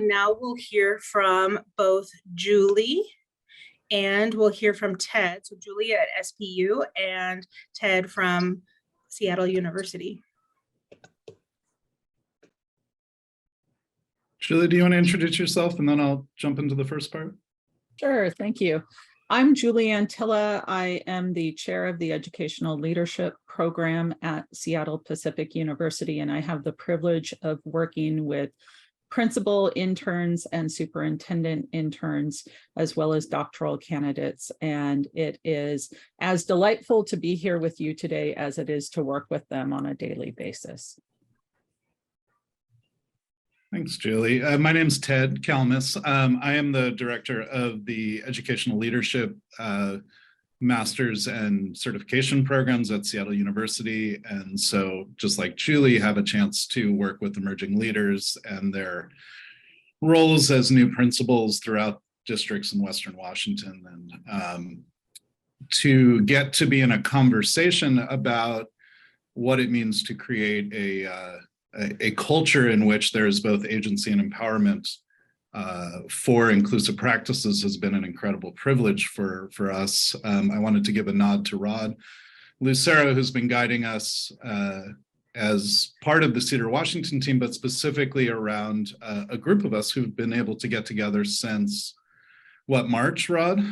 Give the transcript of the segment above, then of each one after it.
now we'll hear from both Julie and we'll hear from Ted. So Julie at SPU and Ted from Seattle University. Julie, do you want to introduce yourself and then I'll jump into the first part? Sure, thank you. I'm Julie Antilla. I am the chair of the Educational Leadership Program at Seattle Pacific University, and I have the privilege of working with principal interns and superintendent interns, as well as doctoral candidates. And it is as delightful to be here with you today as it is to work with them on a daily basis. Thanks, Julie. My name's Ted Kalmus. I am the director of the Educational Leadership Masters and Certification Programs at Seattle University. And so just like Julie, have a chance to work with emerging leaders and their roles as new principals throughout districts in Western Washington, and to get to be in a conversation about what it means to create a culture in which there is both agency and empowerment for inclusive practices has been an incredible privilege for us. I wanted to give a nod to Rod Lucero, who's been guiding us as part of the Cedar Washington team, but specifically around a group of us who've been able to get together since, what, March, Rod?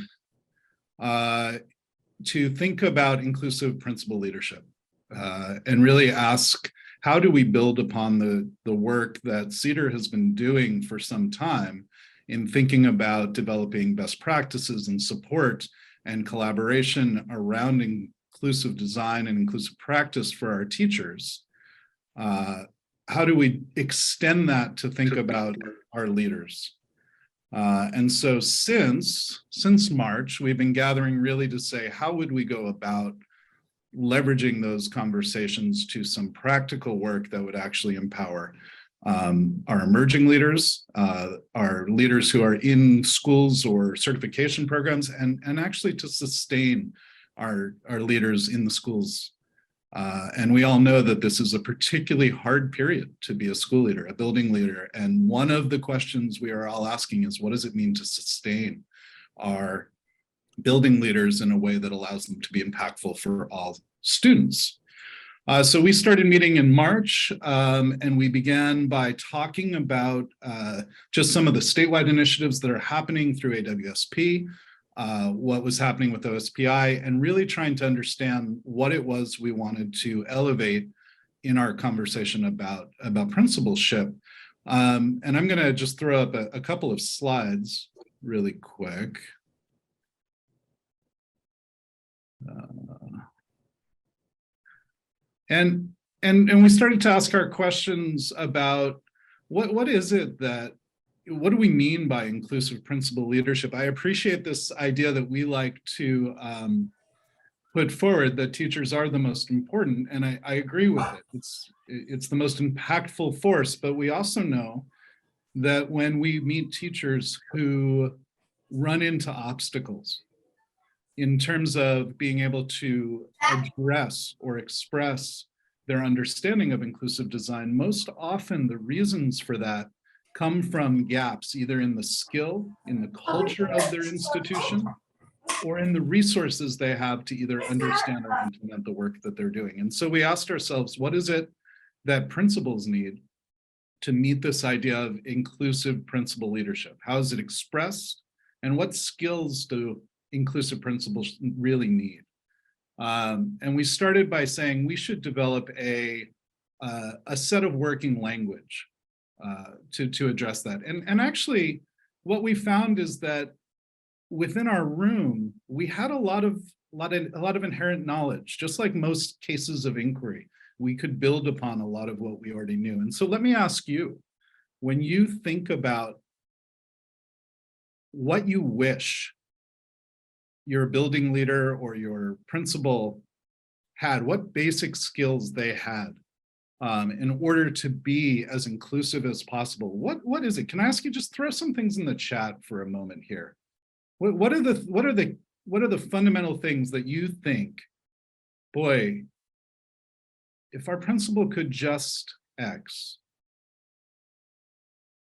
To think about inclusive principal leadership and really ask, how do we build upon the work that Cedar has been doing for some time in thinking about developing best practices and support and collaboration around inclusive design and inclusive practice for our teachers? How do we extend that to think about our leaders? And so since March, we've been gathering really to say, how would we go about leveraging those conversations to some practical work that would actually empower our emerging leaders, our leaders who are in schools or certification programs, and actually to sustain our leaders in the schools. And we all know that this is a particularly hard period to be a school leader, a building leader. And one of the questions we are all asking is, what does it mean to sustain our building leaders in a way that allows them to be impactful for all students? So we started meeting in March, and we began by talking about just some of the statewide initiatives that are happening through AWSP, what was happening with OSPI, and really trying to understand what it was we wanted to elevate in our conversation about principalship. And I'm going to just throw up a couple of slides really quick. And we started to ask our questions about what do we mean by inclusive principal leadership? I appreciate this idea that we like to put forward, that teachers are the most important, and I agree with it. It's the most impactful force, but we also know that when we meet teachers who run into obstacles in terms of being able to address or express their understanding of inclusive design, most often the reasons for that come from gaps, either in the skill, in the culture of their institution, or in the resources they have to either understand or implement the work that they're doing. And so we asked ourselves, what is it that principals need to meet this idea of inclusive principal leadership? How is it expressed? And what skills do inclusive principals really need? And we started by saying we should develop a set of working language to address that. And actually, what we found is that within our room, we had a lot of inherent knowledge. Just like most cases of inquiry, we could build upon a lot of what we already knew. And so let me ask you, when you think about what you wish your building leader or your principal had, what basic skills they had in order to be as inclusive as possible, what is it? Can I ask you, just throw some things in the chat for a moment here. What are the fundamental things that you think, boy, if our principal could just X,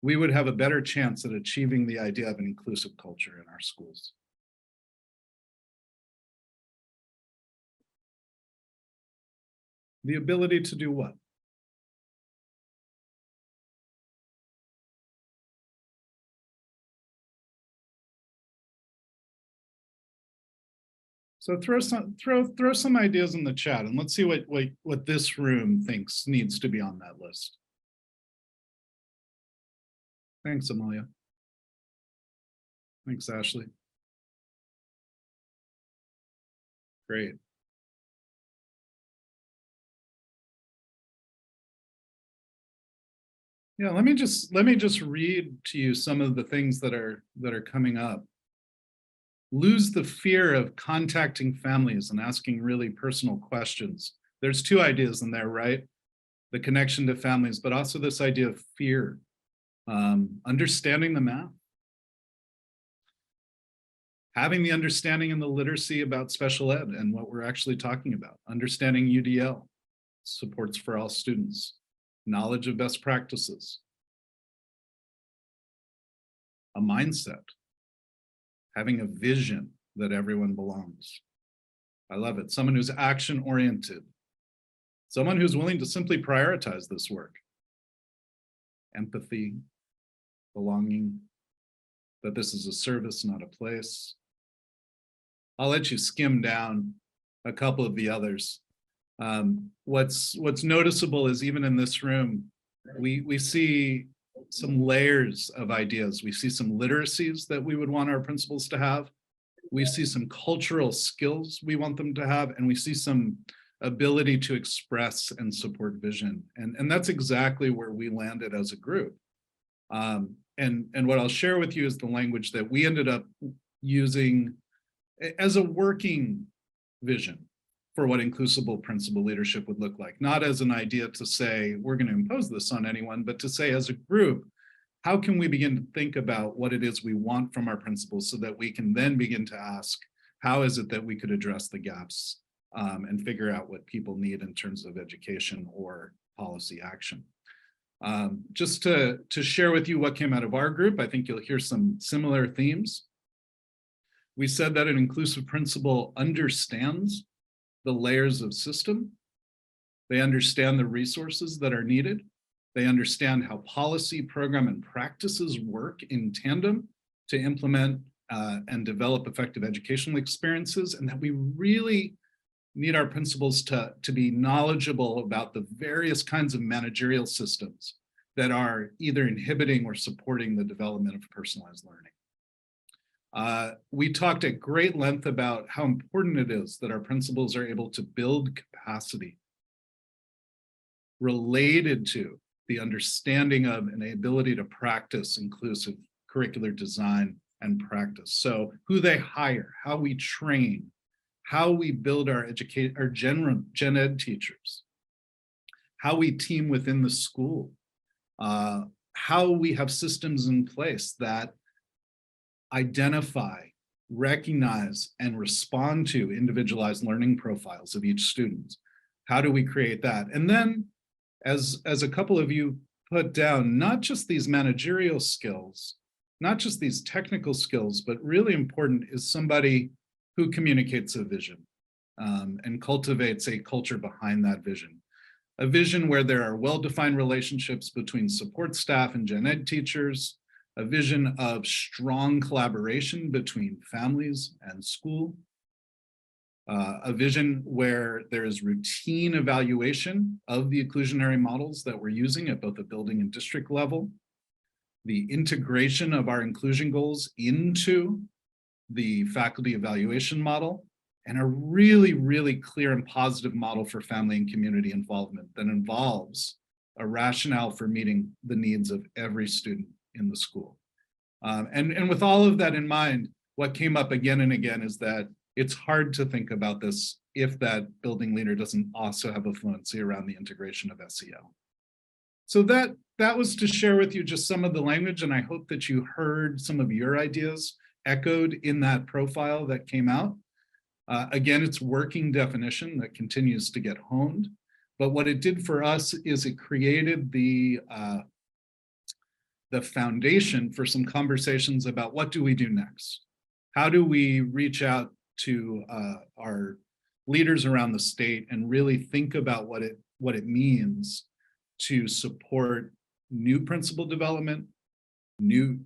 we would have a better chance at achieving the idea of an inclusive culture in our schools. The ability to do what? So throw some ideas in the chat, and let's see what this room thinks needs to be on that list. Thanks, Amalia. Thanks, Ashley. Great. Yeah, let me just read to you some of the things that are coming up. Lose the fear of contacting families and asking really personal questions. There's two ideas in there, right? The connection to families, but also this idea of fear. Understanding the math. Having the understanding and the literacy about special ed and what we're actually talking about. Understanding UDL, supports for all students. Knowledge of best practices. A mindset. Having a vision that everyone belongs. I love it. Someone who's action-oriented. Someone who's willing to simply prioritize this work. Empathy, belonging, that this is a service, not a place. I'll let you skim down a couple of the others. What's noticeable is even in this room, we see some layers of ideas. We see some literacies that we would want our principals to have. We see some cultural skills we want them to have, and we see some ability to express and support vision. And that's exactly where we landed as a group. And what I'll share with you is the language that we ended up using as a working vision for what inclusive principal leadership would look like. Not as an idea to say, we're going to impose this on anyone, but to say as a group, how can we begin to think about what it is we want from our principals so that we can then begin to ask, how is it that we could address the gaps and figure out what people need in terms of education or policy action. Just to share with you what came out of our group, I think you'll hear some similar themes. We said that an inclusive principal understands the layers of system. They understand the resources that are needed. They understand how policy, program, and practices work in tandem to implement and develop effective educational experiences, and that we really need our principals to be knowledgeable about the various kinds of managerial systems that are either inhibiting or supporting the development of personalized learning. We talked at great length about how important it is that our principals are able to build capacity related to the understanding of and the ability to practice inclusive curricular design and practice. So who they hire, how we train, how we build our gen ed teachers, how we team within the school, how we have systems in place that identify, recognize, and respond to individualized learning profiles of each student. How do we create that? And then, as a couple of you put down, not just these managerial skills, not just these technical skills, but really important is somebody who communicates a vision and cultivates a culture behind that vision. A vision where there are well-defined relationships between support staff and gen ed teachers, a vision of strong collaboration between families and school, a vision where there is routine evaluation of the inclusionary models that we're using at both the building and district level, the integration of our inclusion goals into the faculty evaluation model, and a really, really clear and positive model for family and community involvement that involves a rationale for meeting the needs of every student in the school. And with all of that in mind, what came up again and again is that it's hard to think about this if that building leader doesn't also have a fluency around the integration of SEL. So that was to share with you just some of the language, and I hope that you heard some of your ideas echoed in that profile that came out. Again, it's working definition that continues to get honed, but what it did for us is it created the the foundation for some conversations about what do we do next? How do we reach out to our leaders around the state and really think about what it means to support new principal development, new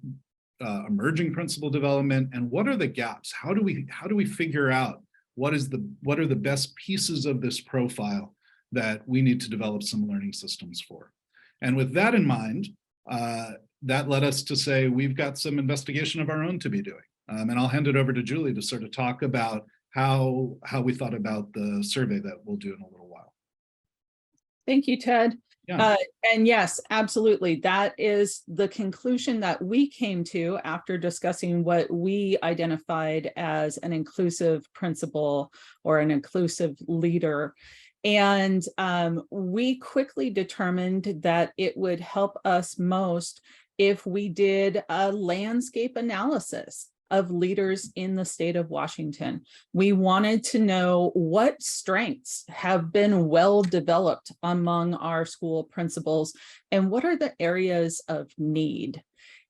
emerging principal development, and what are the gaps? How do we figure out what are the best pieces of this profile that we need to develop some learning systems for? And with that in mind, that led us to say we've got some investigation of our own to be doing. And I'll hand it over to Julie to sort of talk about how we thought about the survey that we'll do in a little while. Thank you, Ted. Yeah. And yes, absolutely. That is the conclusion that we came to after discussing what we identified as an inclusive principal or an inclusive leader. And we quickly determined that it would help us most if we did a landscape analysis of leaders in the state of Washington. We wanted to know what strengths have been well developed among our school principals and what are the areas of need.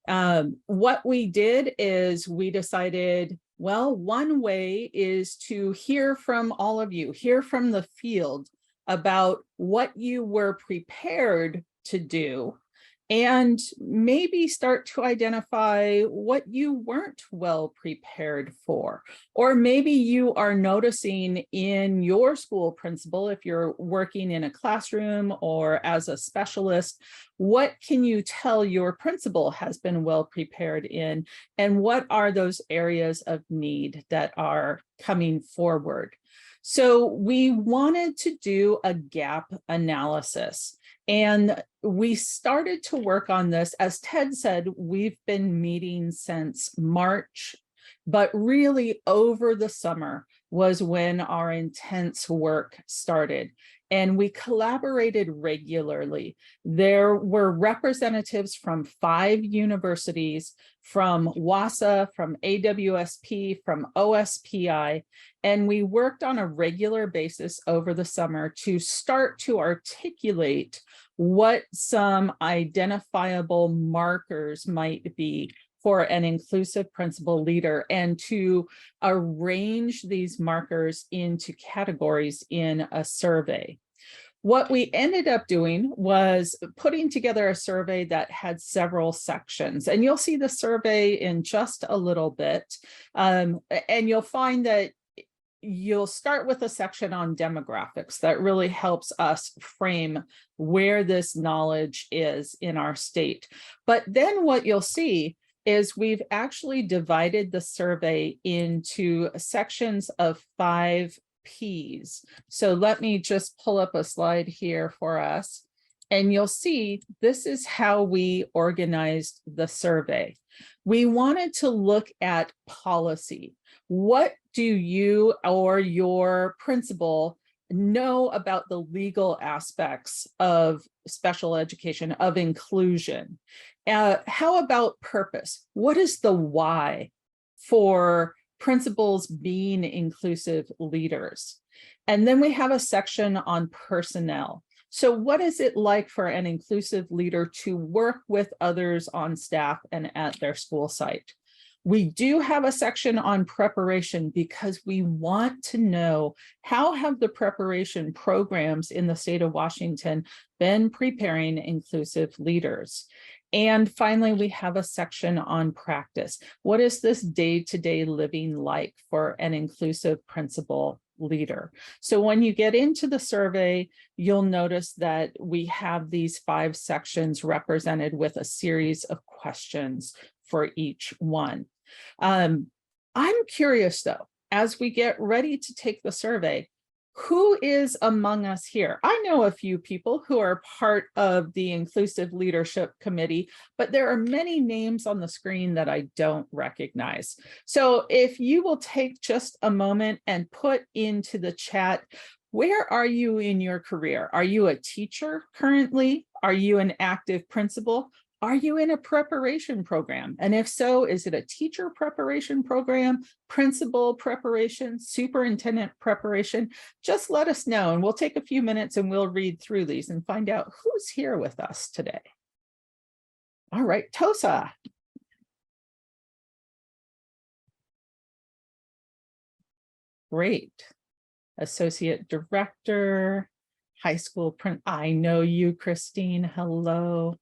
What we did is we decided, well, one way is to hear from all of you, hear from the field about what you were prepared to do, and maybe start to identify what you weren't well prepared for. Or maybe you are noticing in your school principal, if you're working in a classroom or as a specialist, what can you tell your principal has been well prepared in, and what are those areas of need that are coming forward? So we wanted to do a gap analysis. And we started to work on this. As Ted said, we've been meeting since March, but really over the summer was when our intense work started. And we collaborated regularly. There were representatives from 5 universities, from WASA, from AWSP, from OSPI, and we worked on a regular basis over the summer to start to articulate what some identifiable markers might be for an inclusive principal leader, and to arrange these markers into categories in a survey. What we ended up doing was putting together a survey that had several sections, and you'll see the survey in just a little bit, and you'll find that you'll start with a section on demographics that really helps us frame where this knowledge is in our state. But then what you'll see is we've actually divided the survey into sections of 5 P's. So let me just pull up a slide here for us, and you'll see this is how we organized the survey. We wanted to look at policy. What do you or your principal know about the legal aspects of special education, of inclusion? How about purpose? What is the why for principals being inclusive leaders? And then we have a section on personnel. So what is it like for an inclusive leader to work with others on staff and at their school site? We do have a section on preparation because we want to know how have the preparation programs in the state of Washington been preparing inclusive leaders. And finally, we have a section on practice. What is this day-to-day living like for an inclusive principal leader? So when you get into the survey, you'll notice that we have these 5 sections represented with a series of questions for each one. I'm curious though, as we get ready to take the survey, who is among us here? I know a few people who are part of the Inclusive Leadership Committee, but there are many names on the screen that I don't recognize. So if you will take just a moment and put into the chat, where are you in your career? Are you a teacher currently? Are you an active principal? Are you in a preparation program? And if so, is it a teacher preparation program, principal preparation, superintendent preparation? Just let us know, and we'll take a few minutes and we'll read through these and find out who's here with us today. All right, Tosa. Great. Associate Director, High School Print. I know you, Christine. Hello.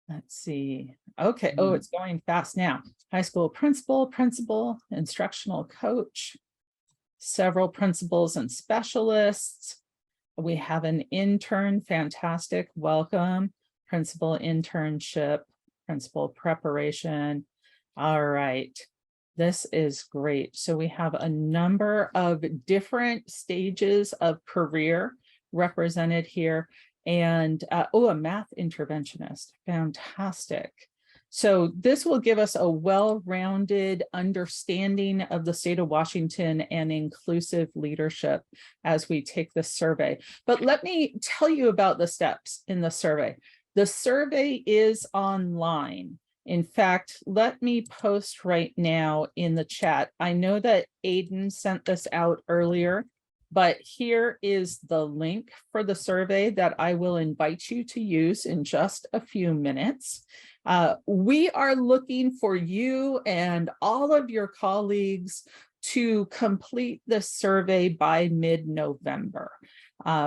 Let's see. Okay. Oh, it's going fast now. High school principal, instructional coach, several principals and specialists. We have an intern. Fantastic. Welcome. Principal internship, principal preparation. All right. This is great. So we have a number of different stages of career represented here. And a math interventionist. Fantastic. So this will give us a well-rounded understanding of the state of Washington and inclusive leadership as we take this survey. But let me tell you about the steps in the survey. The survey is online. In fact, let me post right now in the chat. I know that Aiden sent this out earlier, but here is the link for the survey that I will invite you to use in just a few minutes. We are looking for you and all of your colleagues to complete the survey by mid-November.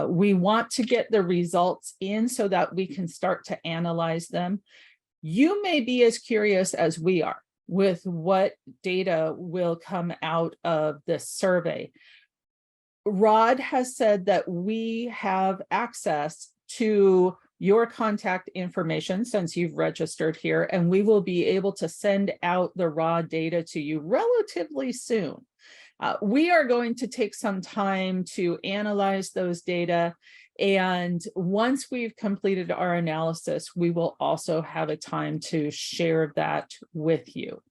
We want to get the results in so that we can start to analyze them. You may be as curious as we are with what data will come out of this survey. Rod has said that we have access to your contact information since you've registered here, and we will be able to send out the raw data to you relatively soon. We are going to take some time to analyze those data, and once we've completed our analysis, we will also have a time to share that with you.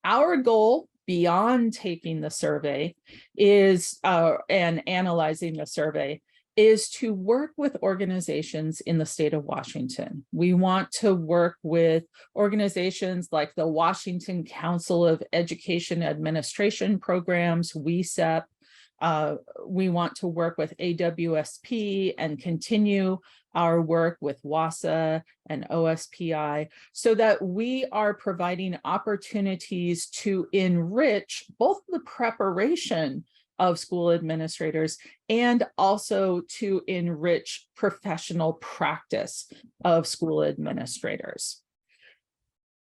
Our goal beyond taking the survey is and analyzing the survey is to work with organizations in the state of Washington. We want to work with organizations like the Washington Council of Education Administration Programs, WESEP. We want to work with AWSP and continue our work with WASA and OSPI so that we are providing opportunities to enrich both the preparation of school administrators and also to enrich professional practice of school administrators.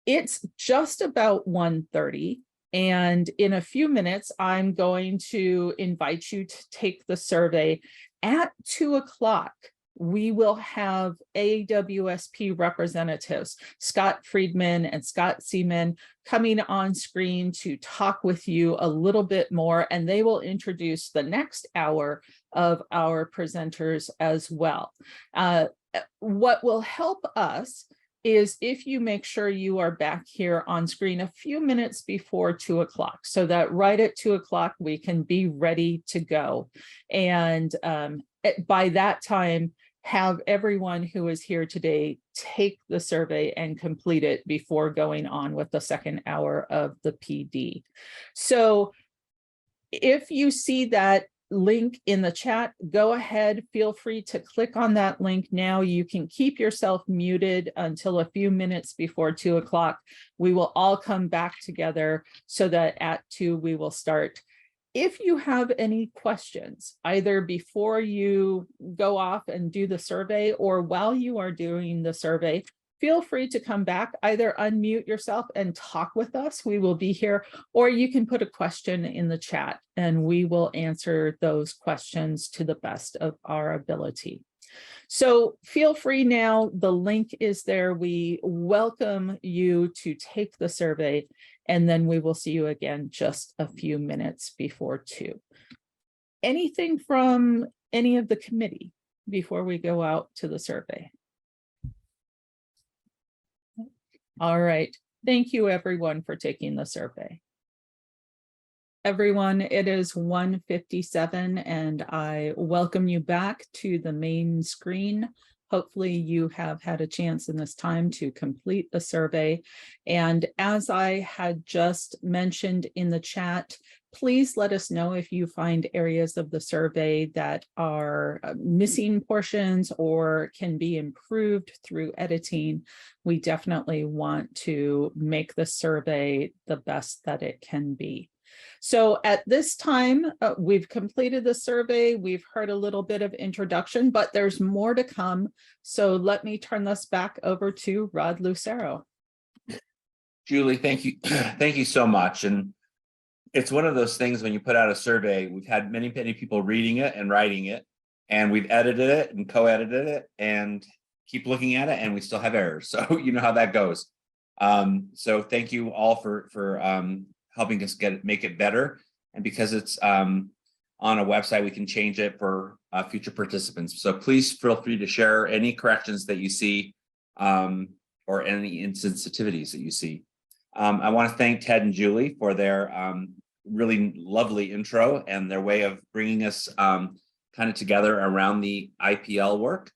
It's just about 1:30. And in a few minutes, I'm going to invite you to take the survey. At 2 o'clock, we will have AWSP representatives, Scott Friedman and Scott Seaman, coming on screen to talk with you a little bit more, and they will introduce the next hour of our presenters as well. What will help us is if you make sure you are back here on screen a few minutes before 2 o'clock, so that right at 2 o'clock, we can be ready to go. And by that time, have everyone who is here today take the survey and complete it before going on with the second hour of the PD. So if you see that link in the chat, go ahead, feel free to click on that link now. You can keep yourself muted until a few minutes before 2 o'clock. We will all come back together so that at 2 we will start. If you have any questions, either before you go off and do the survey or while you are doing the survey, feel free to come back, either unmute yourself and talk with us. We will be here, or you can put a question in the chat and we will answer those questions to the best of our ability. So feel free now, the link is there. We welcome you to take the survey, and then we will see you again just a few minutes before 2. Anything from any of the committee before we go out to the survey? All right, thank you everyone for taking the survey. Everyone, it is 1:57 and I welcome you back to the main screen Hopefully you have had a chance in this time to complete the survey. And as I had just mentioned in the chat, please let us know if you find areas of the survey that are missing portions or can be improved through editing. We definitely want to make the survey the best that it can be. So at this time, we've completed the survey. We've heard a little bit of introduction, but there's more to come. So let me turn this back over to Rod Lucero. Julie, thank you. Thank you so much. And it's one of those things when you put out a survey, we've had many people reading it and writing it, and we've edited it and co-edited it and keep looking at it, and we still have errors. So you know how that goes. So thank you all for helping us make it better. And because it's on a website, we can change it for future participants. So please feel free to share any corrections that you see or any insensitivities that you see. I want to thank Ted and Julie for their really lovely intro and their way of bringing us kind of together around the IPL work.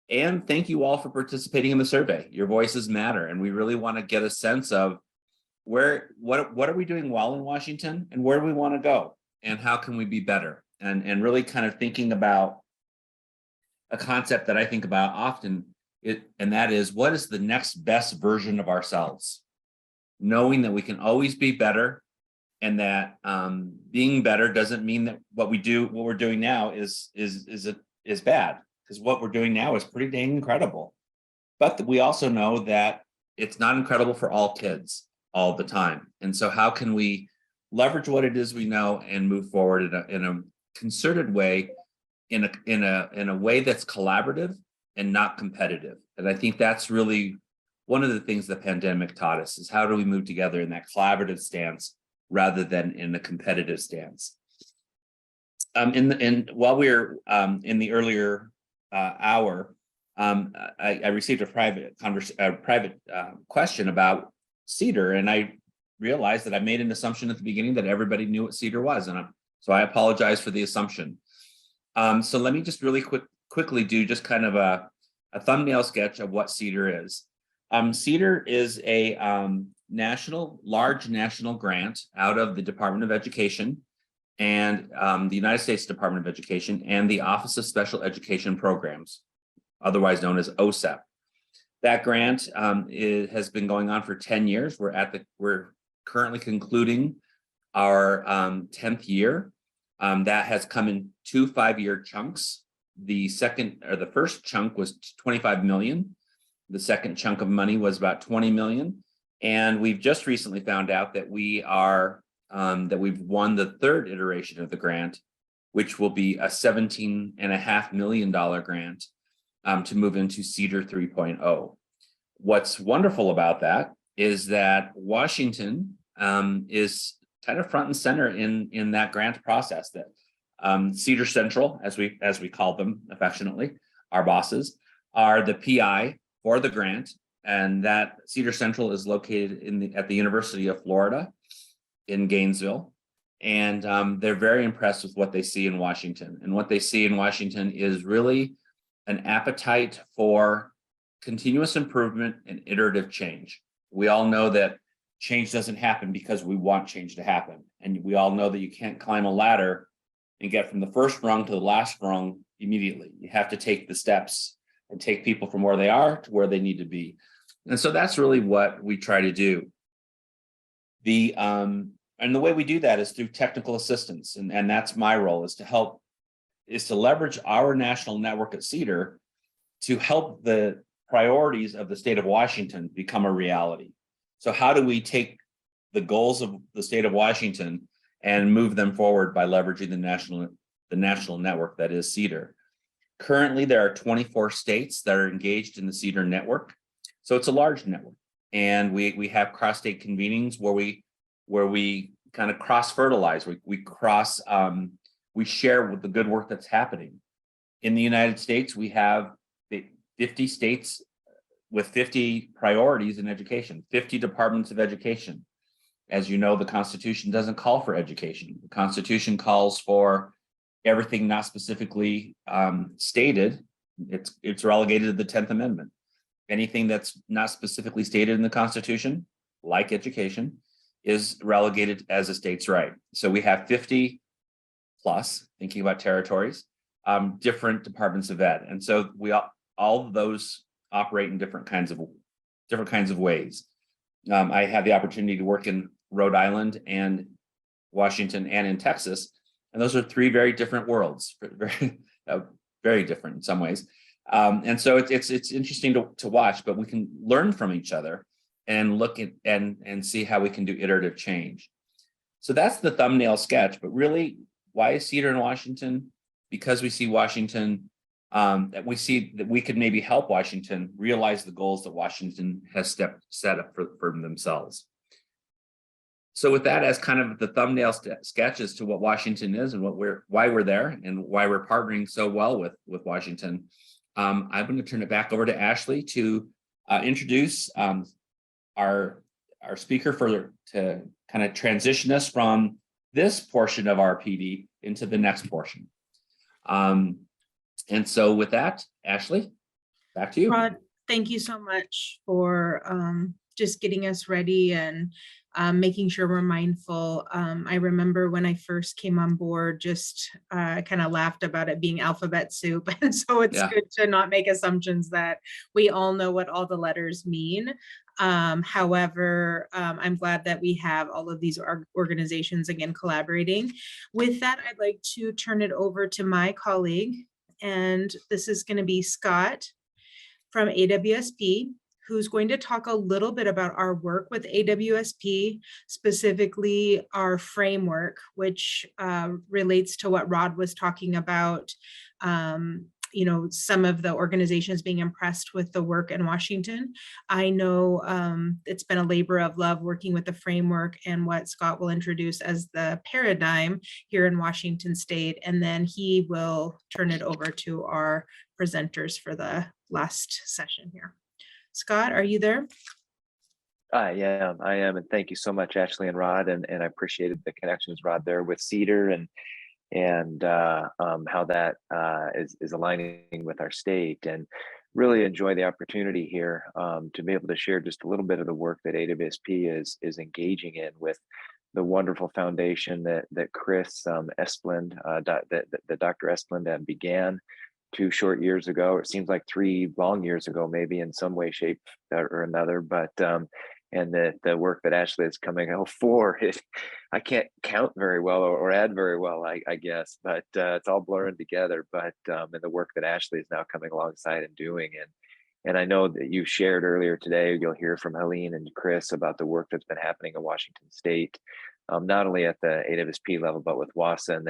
And thank you all for participating in the survey. Your voices matter, and we really want to get a sense of what are we doing well in Washington, and where do we want to go, and how can we be better, and really kind of thinking about a concept that I think about often, and that is, what is the next best version of ourselves? Knowing that we can always be better, and that being better doesn't mean that what we're doing now is bad, because what we're doing now is pretty dang incredible. But we also know that it's not incredible for all kids all the time. And so how can we leverage what it is we know and move forward in a concerted way, in a way that's collaborative and not competitive? And I think that's really one of the things the pandemic taught us, is how do we move together in that collaborative stance rather than in a competitive stance. While we were in the earlier hour, I received a private question about CEDAR, and I realized that I made an assumption at the beginning that everybody knew what CEDAR was, and so I apologize for the assumption. So let me just really quickly do just kind of a thumbnail sketch of what CEDAR is. CEDAR is a large national grant out of the Department of Education and the United States Department of Education and the Office of Special Education Programs, otherwise known as OSEP. That grant has been going on for 10 years. We're currently concluding our 10th year. That has come in 2 5-year chunks. The first chunk was 25 million. The second chunk of money was about 20 million. And we've just recently found out that we've won the third iteration of the grant, which will be a $17.5 million grant to move into CEDAR 3.0. What's wonderful about that is that Washington is kind of front and center in that grant process. That CEDAR Central, as we call them affectionately, our bosses, are the PI for the grant, and that CEDAR Central is located at the University of Florida in Gainesville, and they're very impressed with what they see in Washington. And what they see in Washington is really an appetite for continuous improvement and iterative change. We all know that change doesn't happen because we want change to happen, and we all know that you can't climb a ladder and get from the first rung to the last rung immediately. You have to take the steps and take people from where they are to where they need to be. And so that's really what we try to do. And the way we do that is through technical assistance. And that's my role, is to leverage our national network at CEDAR to help the priorities of the state of Washington become a reality. So how do we take the goals of the state of Washington and move them forward by leveraging the national network that is CEDAR? Currently, there are 24 states that are engaged in the CEDAR network. So it's a large network. And we have cross-state convenings where we kind of cross-fertilize. We share with the good work that's happening. In the United States, we have 50 states with 50 priorities in education, 50 departments of education. As you know, the Constitution doesn't call for education. The Constitution calls for everything not specifically stated it's relegated to the 10th Amendment. Anything that's not specifically stated in the Constitution, like education, is relegated as a state's right. So we have 50 plus, thinking about territories, different departments of ed. And so all of those operate in different kinds of ways. I had the opportunity to work in Rhode Island and Washington and in Texas, and those are three very different worlds, very different in some ways. And so it's interesting to watch, but we can learn from each other and look at and see how we can do iterative change. So that's the thumbnail sketch, but really, why is Cedar in Washington? Because we see Washington, that we see that we could maybe help Washington realize the goals that Washington has set up for themselves. So with that as kind of the thumbnail sketches to what Washington is and why we're there and why we're partnering so well with Washington, I'm going to turn it back over to Ashley to introduce our speaker to kind of transition us from this portion of our PD into the next portion. And so with that, Ashley, back to you. Rod, thank you so much for just getting us ready and making sure we're mindful. I remember when I first came on board, just kind of laughed about it being alphabet soup. And so it's good to not make assumptions that we all know what all the letters mean. However, I'm glad that we have all of these organizations again collaborating. With that, I'd like to turn it over to my colleague, and this is going to be Scott from AWSP, who's going to talk a little bit about our work with AWSP, specifically our framework, which relates to what Rod was talking about, you know, some of the organizations being impressed with the work in Washington. I know it's been a labor of love working with the framework and what Scott will introduce as the paradigm here in Washington State, and then he will turn it over to our presenters for the last session here. Scott, are you there? I am, and thank you so much, Ashley and Rod, and I appreciated the connections, Rod, there with Cedar and how that is aligning with our state, and really enjoy the opportunity here to be able to share just a little bit of the work that AWSP is engaging in with the wonderful foundation that Chris Esplund, that Dr. Esplund began 2 short years ago. It seems like 3 long years ago, maybe in some way, shape, or another. But and the work that Ashley is coming out for, I can't count very well or add very well, I guess. But it's all blurring together. But and the work that Ashley is now coming alongside and doing, and I know that you shared earlier today, you'll hear from Helene and Chris about the work that's been happening in Washington State. Not only at the AWSP level, but with WASA and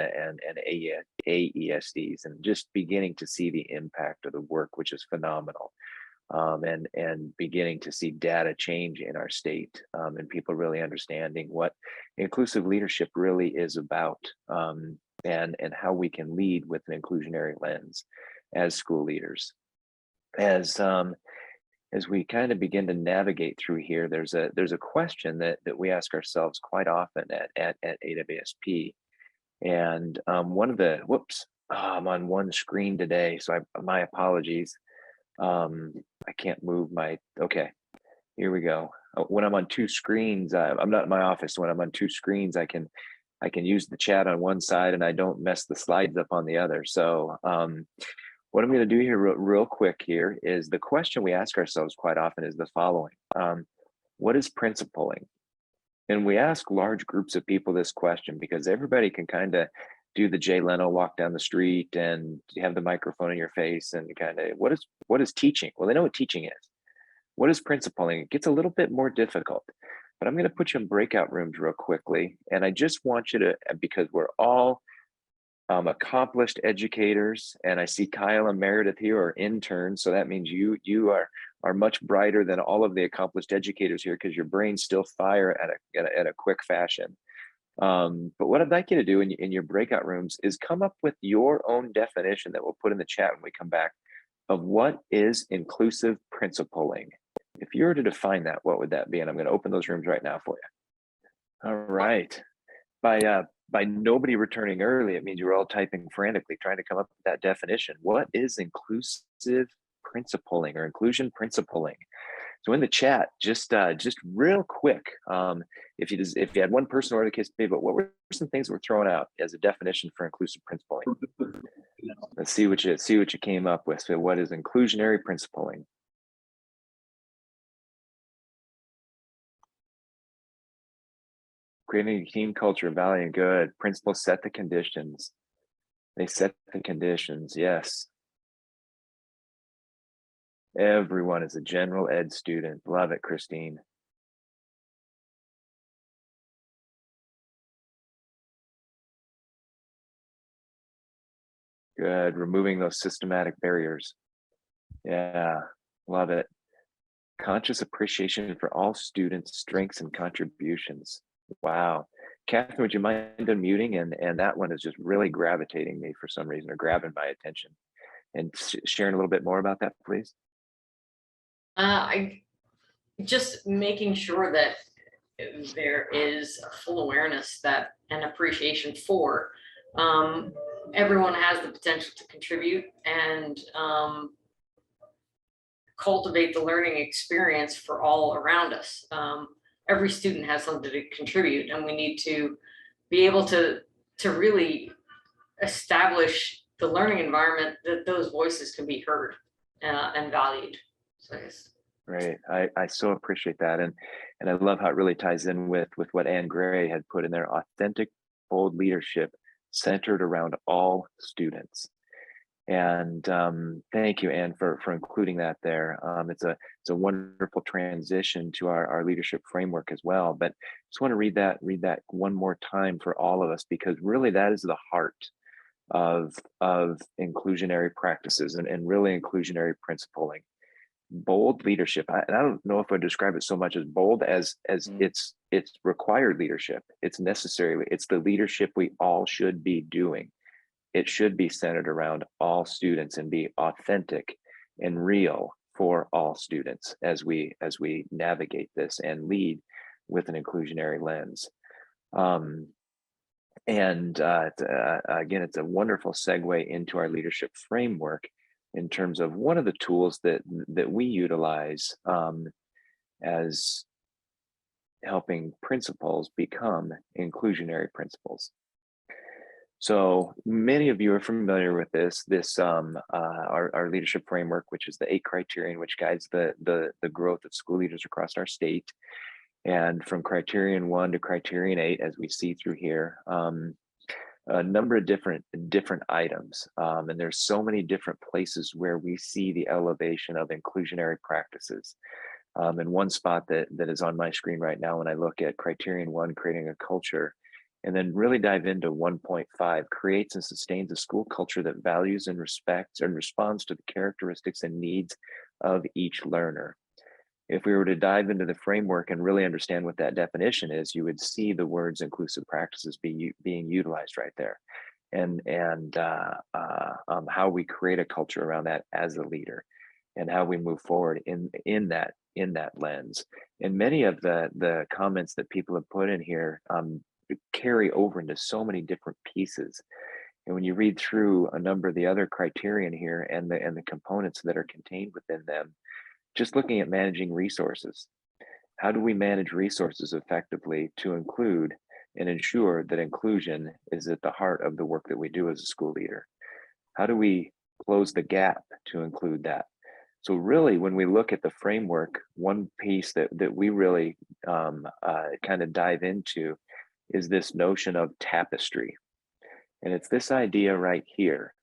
AESDs, and just beginning to see the impact of the work, which is phenomenal, and beginning to see data change in our state, and people really understanding what inclusive leadership really is about, and how we can lead with an inclusionary lens as school leaders. As we kind of begin to navigate through here, there's a question that we ask ourselves quite often at AWSP. And one of the, I'm on one screen today, so my apologies. I can't move okay, here we go. When I'm on 2 screens, I'm not in my office. When I'm on 2 screens, I can use the chat on one side and I don't mess the slides up on the other. So what I'm going to do here real quick here is the question we ask ourselves quite often is the following. What is principling? And we ask large groups of people this question because everybody can kind of do the Jay Leno walk down the street and have the microphone in your face and kind of, what is teaching? Well, they know what teaching is. What is principling? It gets a little bit more difficult, but I'm going to put you in breakout rooms real quickly. And I just want you to, because we're all accomplished educators, and I see Kyle and Meredith here are interns, so that means you are much brighter than all of the accomplished educators here because your brains still fire at a quick fashion. But what I'd like you to do in your breakout rooms is come up with your own definition that we'll put in the chat when we come back of what is inclusive principling. If you were to define that, what would that be? And I'm going to open those rooms right now for you. All right. By by nobody returning early, it means you're all typing frantically, trying to come up with that definition. What is inclusive principling or inclusion principling? So in the chat, just real quick, if you had one person order the case today, but what were some things that were thrown out as a definition for inclusive principling? Let's see what you came up with. So what is inclusionary principling? Creating a team culture of value and good. Principles set the conditions. They set the conditions, yes. Everyone is a general ed student. Love it, Christine. Good, removing those systematic barriers. Yeah, love it. Conscious appreciation for all students' strengths and contributions. Wow. Catherine, would you mind unmuting? And that one is just really gravitating me for some reason, or grabbing my attention. And sharing a little bit more about that, please. I just making sure that there is a full awareness that and appreciation for everyone has the potential to contribute and cultivate the learning experience for all around us. Every student has something to contribute, and we need to be able to really establish the learning environment that those voices can be heard and valued. So I guess. Right. I so appreciate that. And I love how it really ties in with what Anne Gray had put in there: authentic, bold leadership centered around all students. And thank you, Anne, for including that there. It's a wonderful transition to our leadership framework as well. But just want to read that one more time for all of us, because really that is the heart of inclusionary practices and really inclusionary principling. Bold leadership. And I don't know if I describe it so much as bold as it's required leadership. It's necessary. It's the leadership we all should be doing. It should be centered around all students and be authentic and real for all students as we navigate this and lead with an inclusionary lens. Again, it's a wonderful segue into our leadership framework in terms of one of the tools that we utilize as helping principles become inclusionary principles. So many of you are familiar with this our leadership framework, which is the 8 criterion, which guides the growth of school leaders across our state. And from criterion 1 to criterion 8, as we see through here, a number of different items. And there's so many different places where we see the elevation of inclusionary practices. And one spot that is on my screen right now, when I look at criterion 1, creating a culture, and then really dive into 1.5, creates and sustains a school culture that values and respects and responds to the characteristics and needs of each learner. If we were to dive into the framework and really understand what that definition is, you would see the words inclusive practices being utilized right there, and how we create a culture around that as a leader, and how we move forward in that lens. And many of the comments that people have put in here carry over into so many different pieces. And when you read through a number of the other criterion here and the components that are contained within them, just looking at managing resources. How do we manage resources effectively to include and ensure that inclusion is at the heart of the work that we do as a school leader? How do we close the gap to include that? So really, when we look at the framework, one piece that we really kind of dive into is this notion of tapestry. And it's this idea right here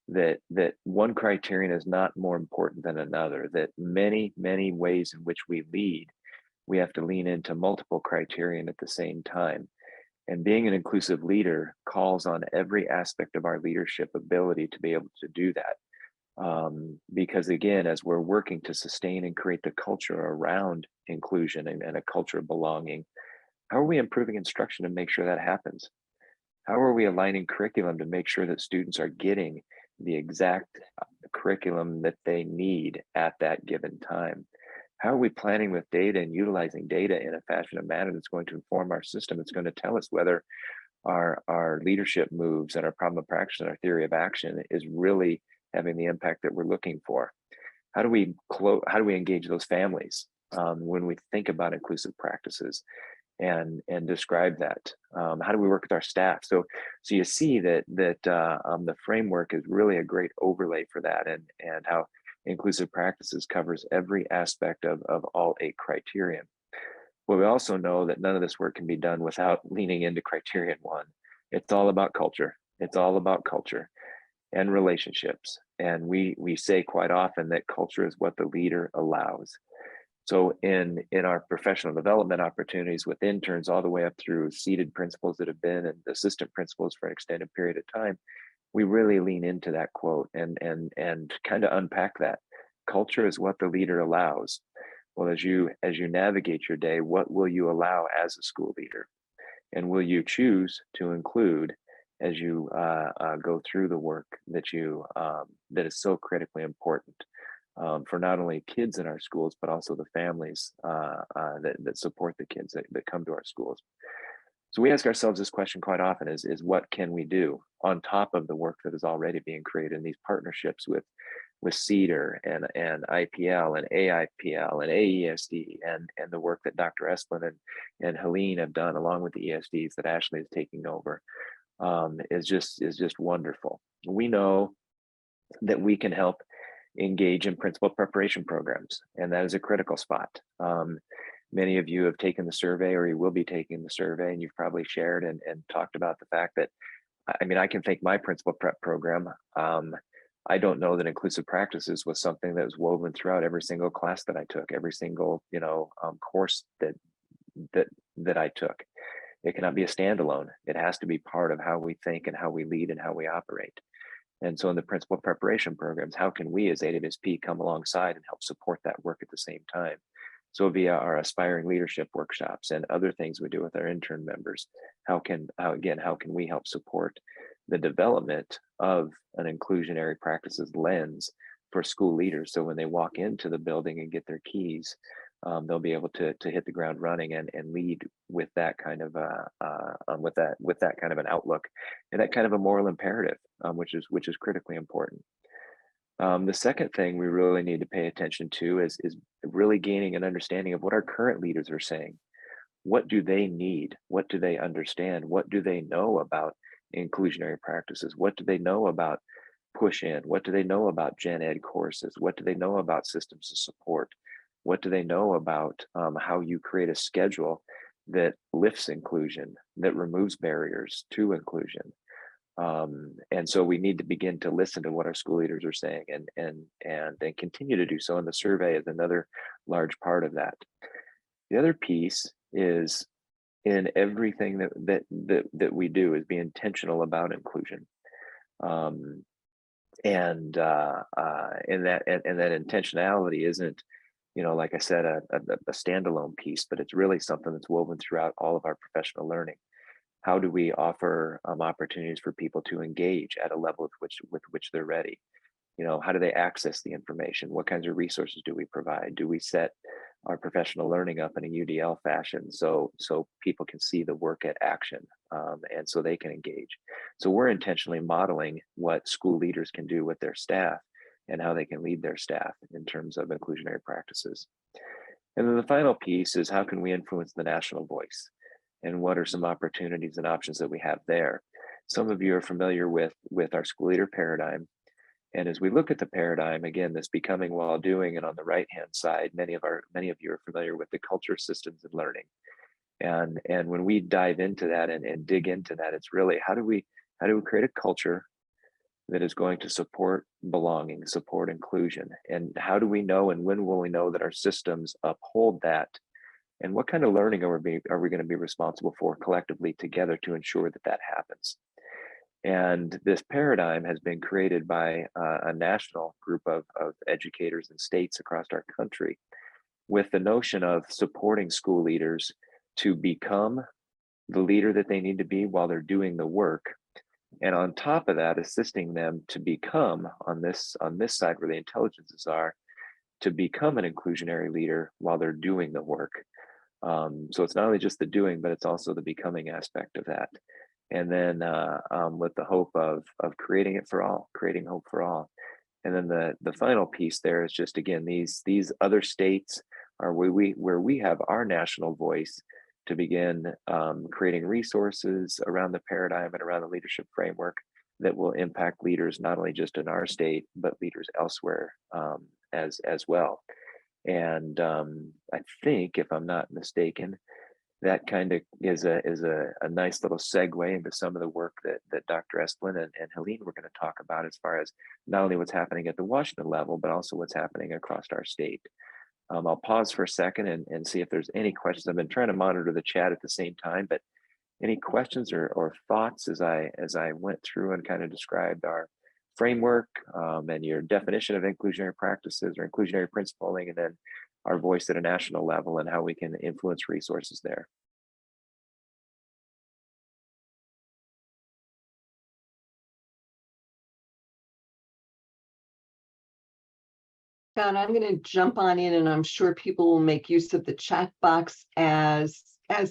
that one criterion is not more important than another, that many ways in which we lead, we have to lean into multiple criterion at the same time. And being an inclusive leader calls on every aspect of our leadership ability to be able to do that. Because again, as we're working to sustain and create the culture around inclusion and a culture of belonging, how are we improving instruction to make sure that happens? How are we aligning curriculum to make sure that students are getting the exact curriculum that they need at that given time? How are we planning with data and utilizing data in a fashion and manner that's going to inform our system? It's going to tell us whether our leadership moves and our problem of practice and our theory of action is really having the impact that we're looking for. How do we engage those families when we think about inclusive practices and describe that? How do we work with our staff? So you see that the framework is really a great overlay for that, and how inclusive practices covers every aspect of all 8 criterion. But we also know that none of this work can be done without leaning into criterion 1. It's all about culture. It's all about culture and relationships. And we say quite often that culture is what the leader allows. So in our professional development opportunities with interns all the way up through seated principals that have been and assistant principals for an extended period of time, we really lean into that quote and kind of unpack that. Culture is what the leader allows. Well, as you navigate your day, what will you allow as a school leader? And will you choose to include as you go through the work that is so critically important for not only kids in our schools, but also the families that support the kids that come to our schools? So we ask ourselves this question quite often: is what can we do on top of the work that is already being created in these partnerships with CEDAR and IPL and AIPL and AESD and the work that Dr. Esplin and Helene have done along with the ESDs that Ashley is taking over is just wonderful. We know that we can help engage in principal preparation programs, and that is a critical spot. Many of you have taken the survey, or you will be taking the survey, and you've probably shared and talked about the fact that, I mean, I can think my principal prep program. I don't know that inclusive practices was something that was woven throughout every single class that I took, every single course that I took. It cannot be a standalone. It has to be part of how we think and how we lead and how we operate. And so in the principal preparation programs, how can we as AWSP come alongside and help support that work at the same time? So via our aspiring leadership workshops and other things we do with our intern members, how can we help support the development of an inclusionary practices lens for school leaders? So when they walk into the building and get their keys, they'll be able to hit the ground running and lead with that kind of with that kind of an outlook and that kind of a moral imperative, which is critically important. The second thing we really need to pay attention to is really gaining an understanding of what our current leaders are saying. What do they need? What do they understand? What do they know about inclusionary practices? What do they know about push in? What do they know about gen ed courses? What do they know about systems of support? What do they know about how you create a schedule that lifts inclusion, that removes barriers to inclusion? And so we need to begin to listen to what our school leaders are saying and continue to do so. And the survey is another large part of that. The other piece is in everything that we do is be intentional about inclusion. And that intentionality isn't, like I said, a standalone piece, but it's really something that's woven throughout all of our professional learning. How do we offer opportunities for people to engage at a level with which they're ready? How do they access the information? What kinds of resources do we provide? Do we set our professional learning up in a UDL fashion so people can see the work at action and so they can engage? So we're intentionally modeling what school leaders can do with their staff and how they can lead their staff in terms of inclusionary practices. And then the final piece is how can we influence the national voice? And what are some opportunities and options that we have there? Some of you are familiar with our school leader paradigm. And as we look at the paradigm, again, this becoming while doing, and on the right-hand side, many of you are familiar with the culture, systems, and learning. And when we dive into that and dig into that, it's really how do we create a culture that is going to support belonging, support inclusion? And how do we know, and when will we know that our systems uphold that? And what kind of learning are we going to be responsible for collectively together to ensure that that happens? And this paradigm has been created by a national group of educators and states across our country with the notion of supporting school leaders to become the leader that they need to be while they're doing the work. And on top of that, assisting them to become, on this side where the intelligences are, to become an inclusionary leader while they're doing the work. So it's not only just the doing, but it's also the becoming aspect of that. and then with the hope of creating it for all, creating hope for all. And then the final piece there is just, again, these other states are where we have our national voice to begin creating resources around the paradigm and around the leadership framework that will impact leaders not only just in our state but leaders elsewhere as well. And I think, if I'm not mistaken, that kind of is a nice little segue into some of the work that Dr. Esplin and Helene were going to talk about, as far as not only what's happening at the Washington level, but also what's happening across our state. I'll pause for a second and see if there's any questions. I've been trying to monitor the chat at the same time, but any questions or thoughts as I went through and kind of described our framework and your definition of inclusionary practices or inclusionary principling, and then our voice at a national level and how we can influence resources there. And I'm going to jump on in, and I'm sure people will make use of the chat box as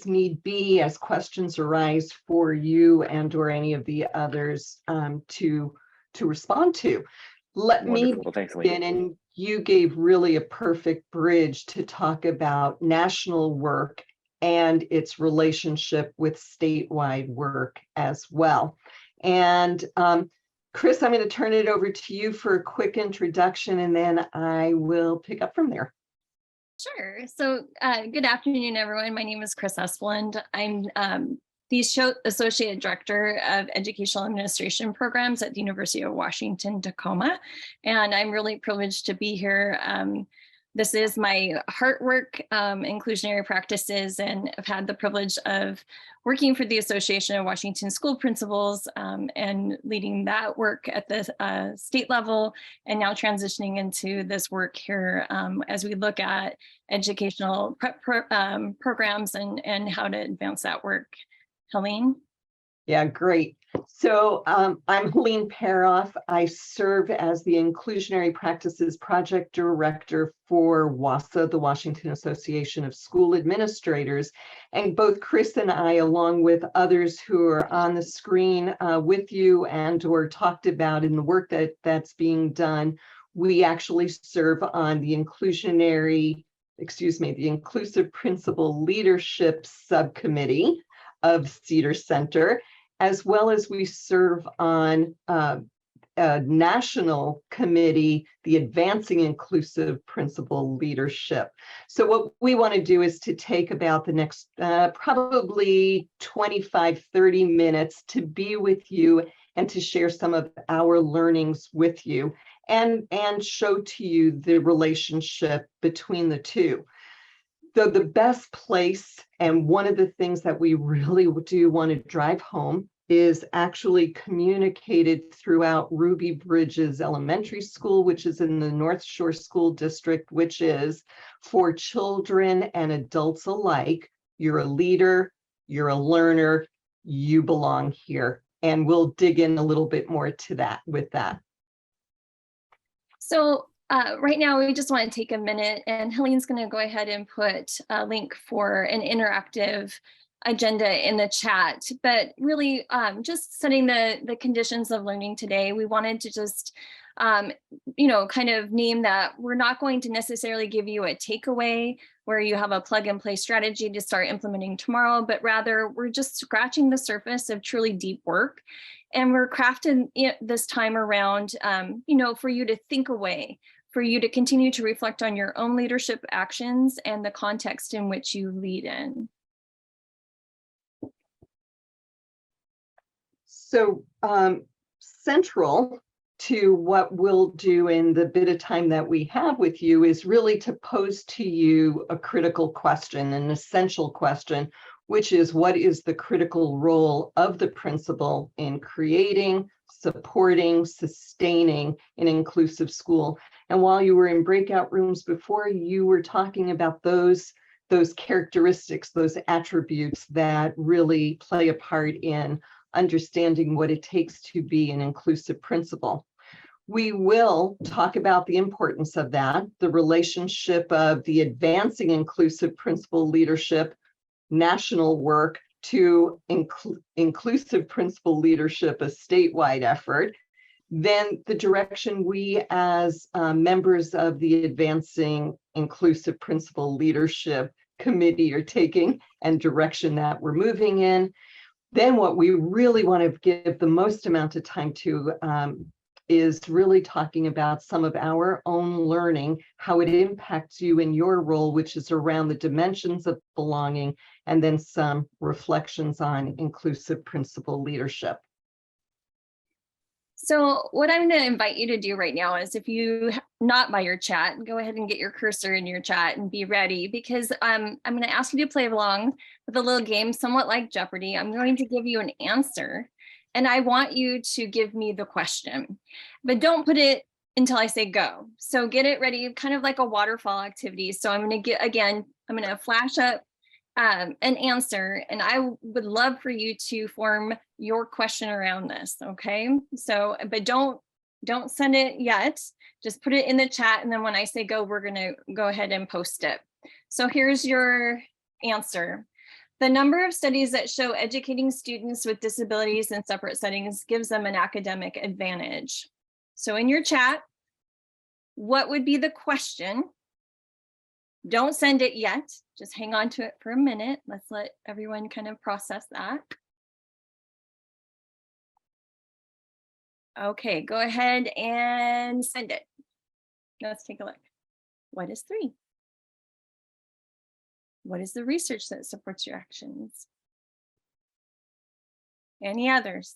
need be, as questions arise for you and or any of the others to respond to. Let me begin, and you gave really a perfect bridge to talk about national work and its relationship with statewide work as well. And Chris, I'm going to turn it over to you for a quick introduction, and then I will pick up from there. Sure. So good afternoon, everyone. My name is Chris Esplin. I'm the Associate Director of Educational Administration Programs at the University of Washington, Tacoma. And I'm really privileged to be here. This is my heart work, inclusionary practices, and I've had the privilege of working for the Association of Washington School Principals and leading that work at the state level, and now transitioning into this work here as we look at educational programs and how to advance that work. Helene? Yeah, great. So I'm Helene Peroff. I serve as the Inclusionary Practices Project Director for WASA, the Washington Association of School Administrators. And both Chris and I, along with others who are on the screen with you and or talked about in the work that's being done, we actually serve on the the Inclusive Principal Leadership Subcommittee of Cedar Center, as well as we serve on a national committee, the Advancing Inclusive Principal Leadership. So what we want to do is to take about the next probably 25-30 minutes to be with you and to share some of our learnings with you and show to you the relationship between the two. The best place, and one of the things that we really do want to drive home, is actually communicated throughout Ruby Bridges Elementary School, which is in the North Shore School District, which is for children and adults alike. You're a leader, you're a learner, you belong here. And we'll dig in a little bit more to that with that. So right now, we just want to take a minute, and Helene's going to go ahead and put a link for an interactive agenda in the chat. But really, just setting the conditions of learning today, we wanted to just, kind of name that we're not going to necessarily give you a takeaway where you have a plug and play strategy to start implementing tomorrow, but rather we're just scratching the surface of truly deep work. And we're crafting this time around, for you to think away, for you to continue to reflect on your own leadership actions and the context in which you lead in. So central to what we'll do in the bit of time that we have with you is really to pose to you a critical question, an essential question, which is, what is the critical role of the principal in creating, supporting, sustaining an inclusive school? And while you were in breakout rooms before, you were talking about those characteristics, those attributes that really play a part in understanding what it takes to be an inclusive principal. We will talk about the importance of that, the relationship of the Advancing Inclusive Principal Leadership, national work, to inclusive principal leadership, a statewide effort, then the direction we as members of the Advancing Inclusive Principal Leadership Committee are taking and direction that we're moving in. Then what we really want to give the most amount of time to is really talking about some of our own learning, how it impacts you in your role, which is around the dimensions of belonging, and then some reflections on inclusive principal leadership. So what I'm going to invite you to do right now is, if you not by your chat, go ahead and get your cursor in your chat and be ready, because I'm going to ask you to play along with a little game somewhat like Jeopardy. I'm going to give you an answer and I want you to give me the question, but don't put it until I say go. So get it ready, kind of like a waterfall activity. So I'm going to get, again, I'm going to flash up an answer, and I would love for you to form your question around this. Okay, so but don't send it yet, just put it in the chat, and then when I say go, we're going to go ahead and post it. So here's your answer. The number of studies that show educating students with disabilities in separate settings gives them an academic advantage. So in your chat, what would be the question? Don't send it yet. Just hang on to it for a minute. Let's let everyone kind of process that. Okay, go ahead and send it. Let's take a look. What is 3? What is the research that supports your actions? Any others?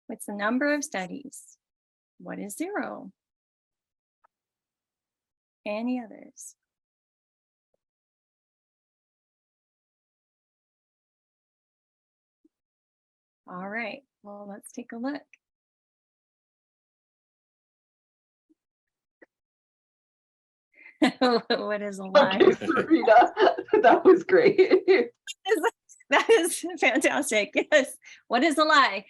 What's the number of studies? What is 0? Any others? All right, well, let's take a look. What is a lie? Okay, Sarita, that was great. That is fantastic. Yes. What is a lie?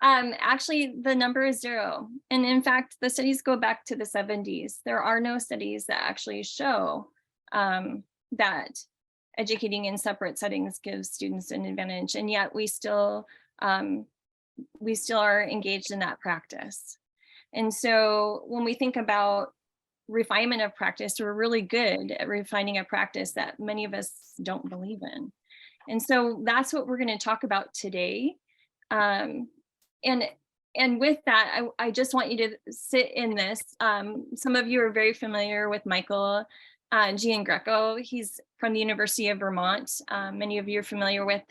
Actually, the number is 0. And in fact, the studies go back to the 70s. There are no studies that actually show that educating in separate settings gives students an advantage. And yet we still are engaged in that practice. And so when we think about refinement of practice, we're really good at refining a practice that many of us don't believe in. And so that's what we're going to talk about today. And with that, I just want you to sit in this. Some of you are very familiar with Michael Giangreco. He's from the University of Vermont. Many of you are familiar with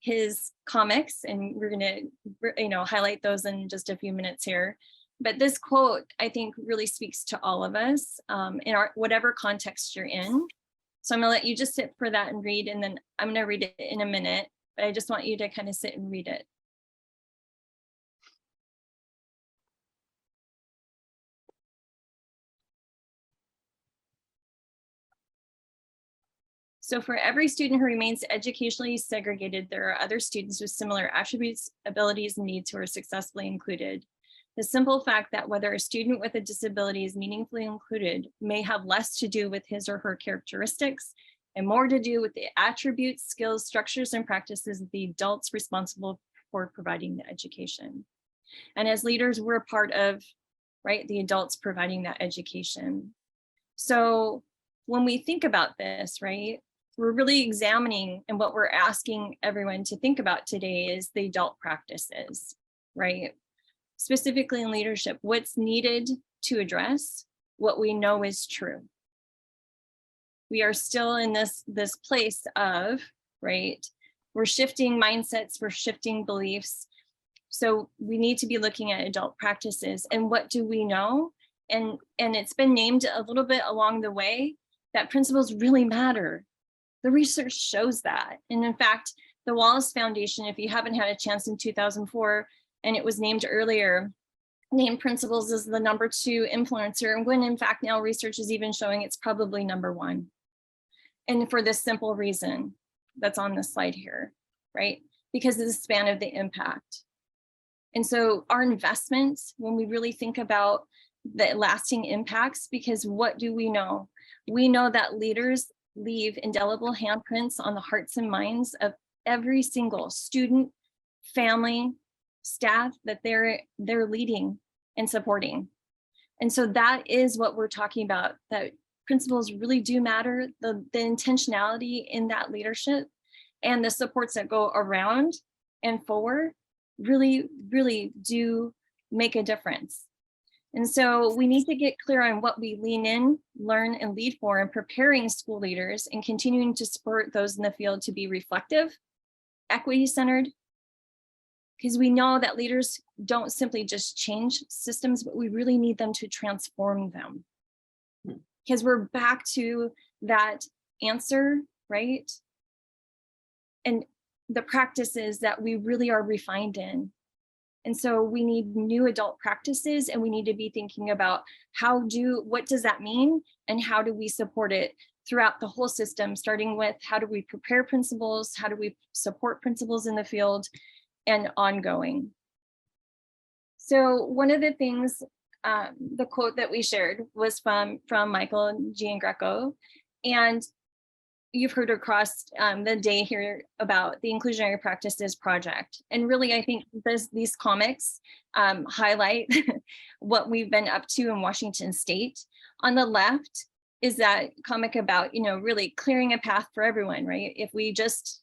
his comics, and we're going to highlight those in just a few minutes here. But this quote, I think, really speaks to all of us in whatever context you're in. So I'm going to let you just sit for that and read, and then I'm going to read it in a minute, but I just want you to kind of sit and read it. So for every student who remains educationally segregated, there are other students with similar attributes, abilities, and needs who are successfully included. The simple fact that whether a student with a disability is meaningfully included may have less to do with his or her characteristics and more to do with the attributes, skills, structures, and practices of the adults responsible for providing the education. And as leaders, we're a part of, right, the adults providing that education. So when we think about this, right, we're really examining, and what we're asking everyone to think about today is the adult practices, right? Specifically in leadership, what's needed to address what we know is true. We are still in this place of, right, we're shifting mindsets, we're shifting beliefs. So we need to be looking at adult practices and what do we know? And it's been named a little bit along the way that principles really matter. The research shows that. And in fact, the Wallace Foundation, if you haven't had a chance, in 2004, and it was named earlier, named principles as the #2 influencer, and when in fact now research is even showing it's probably #1. And for this simple reason that's on this slide here, right? Because of the span of the impact. And so our investments, when we really think about the lasting impacts, because what do we know? We know that leaders leave indelible handprints on the hearts and minds of every single student, family, staff that they're leading and supporting. And so that is what we're talking about, that principals really do matter, the intentionality in that leadership and the supports that go around and forward really, really do make a difference. And so we need to get clear on what we lean in, learn, and lead for in preparing school leaders and continuing to support those in the field to be reflective, equity-centered, because we know that leaders don't simply just change systems, but we really need them to transform them. Because we're back to that answer, right? And the practices that we really are refined in. And so we need new adult practices, and we need to be thinking about what does that mean, and how do we support it throughout the whole system, starting with how do we prepare principals, how do we support principals in the field, and ongoing. So one of the things, the quote that we shared was from Michael Giangreco, and you've heard across the day here about the Inclusionary Practices Project. And really, I think these comics highlight what we've been up to in Washington State. On the left is that comic about, really clearing a path for everyone, right? If we just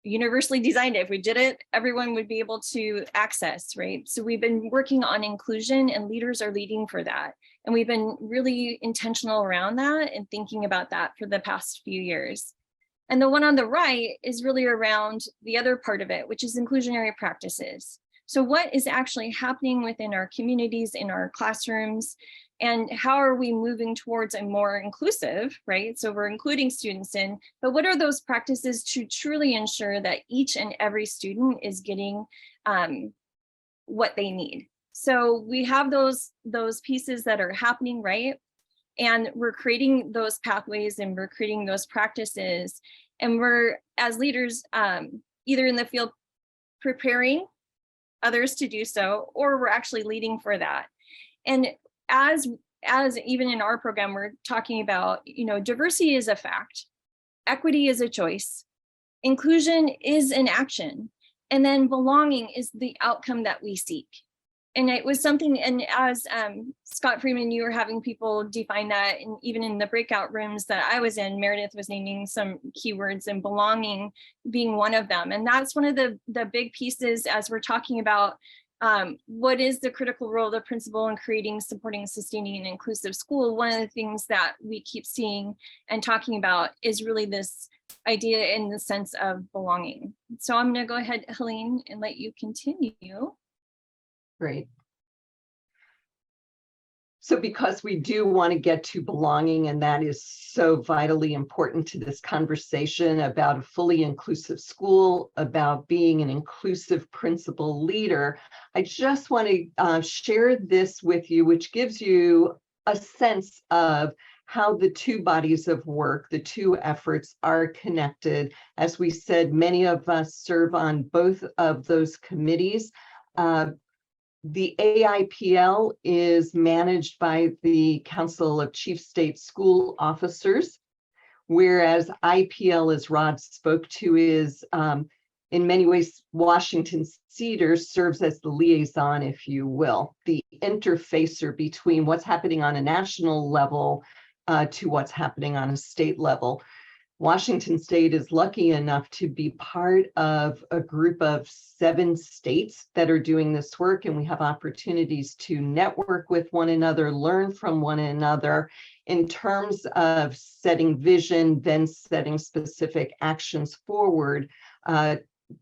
universally designed it, if we did it, everyone would be able to access, right? So we've been working on inclusion, and leaders are leading for that. And we've been really intentional around that and thinking about that for the past few years. And the one on the right is really around the other part of it, which is inclusionary practices. So what is actually happening within our communities, in our classrooms, and how are we moving towards a more inclusive, right? So we're including students in, but what are those practices to truly ensure that each and every student is getting what they need? So we have those pieces that are happening, right? And we're creating those pathways, and we're creating those practices. And we're, as leaders, either in the field preparing others to do so, or we're actually leading for that. And as even in our program, we're talking about, diversity is a fact, equity is a choice, inclusion is an action, and then belonging is the outcome that we seek. And it was something, and as Scott Freeman, you were having people define that, and even in the breakout rooms that I was in, Meredith was naming some keywords, and belonging being one of them. And that's one of the big pieces as we're talking about what is the critical role of the principal in creating, supporting, sustaining an inclusive school. One of the things that we keep seeing and talking about is really this idea in the sense of belonging. So I'm going to go ahead, Helene, and let you continue. Great. So because we do want to get to belonging, and that is so vitally important to this conversation about a fully inclusive school, about being an inclusive principal leader, I just want to share this with you, which gives you a sense of how the two bodies of work, the two efforts are connected. As we said, many of us serve on both of those committees. The AIPL is managed by the Council of Chief State School Officers, whereas IPL, as Rod spoke to, is in many ways, Washington Cedars serves as the liaison, if you will, the interfacer between what's happening on a national level to what's happening on a state level. Washington State is lucky enough to be part of a group of 7 states that are doing this work, and we have opportunities to network with one another, learn from one another in terms of setting vision, then setting specific actions forward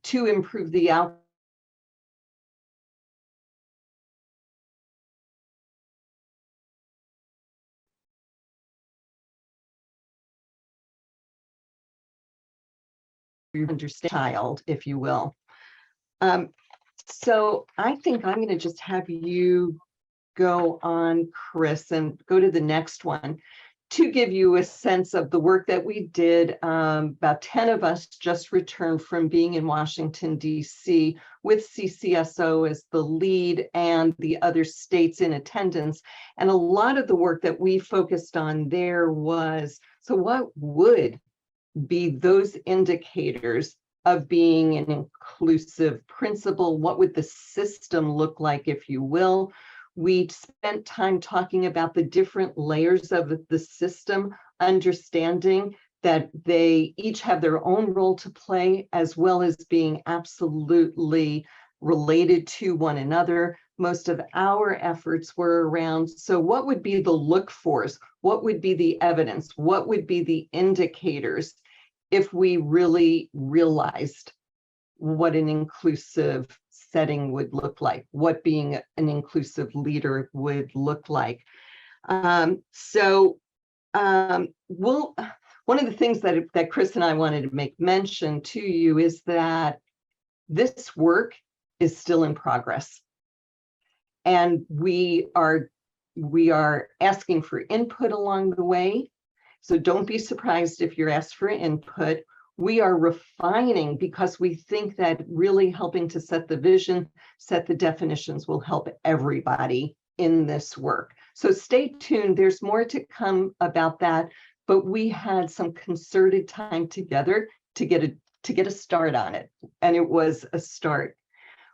to improve the outcome. Understand child, if you will. So I think I'm going to just have you go on, Chris, and go to the next one. to give you a sense of the work that we did, about 10 of us just returned from being in Washington, D.C. with CCSO as the lead and the other states in attendance. And a lot of the work that we focused on there was, so what would be those indicators of being an inclusive principal? What would the system look like, if you will? We spent time talking about the different layers of the system, understanding that they each have their own role to play, as well as being absolutely related to one another. Most of our efforts were around, so what would be the look fors? What would be the evidence? What would be the indicators if we really realized what an inclusive setting would look like, what being an inclusive leader would look like? One of the things that Chris and I wanted to make mention to you is that this work is still in progress. And we are asking for input along the way. So don't be surprised if you're asked for input. We are refining because we think that really helping to set the vision, set the definitions will help everybody in this work. So stay tuned. There's more to come about that, but we had some concerted time together to get a start on it. And it was a start.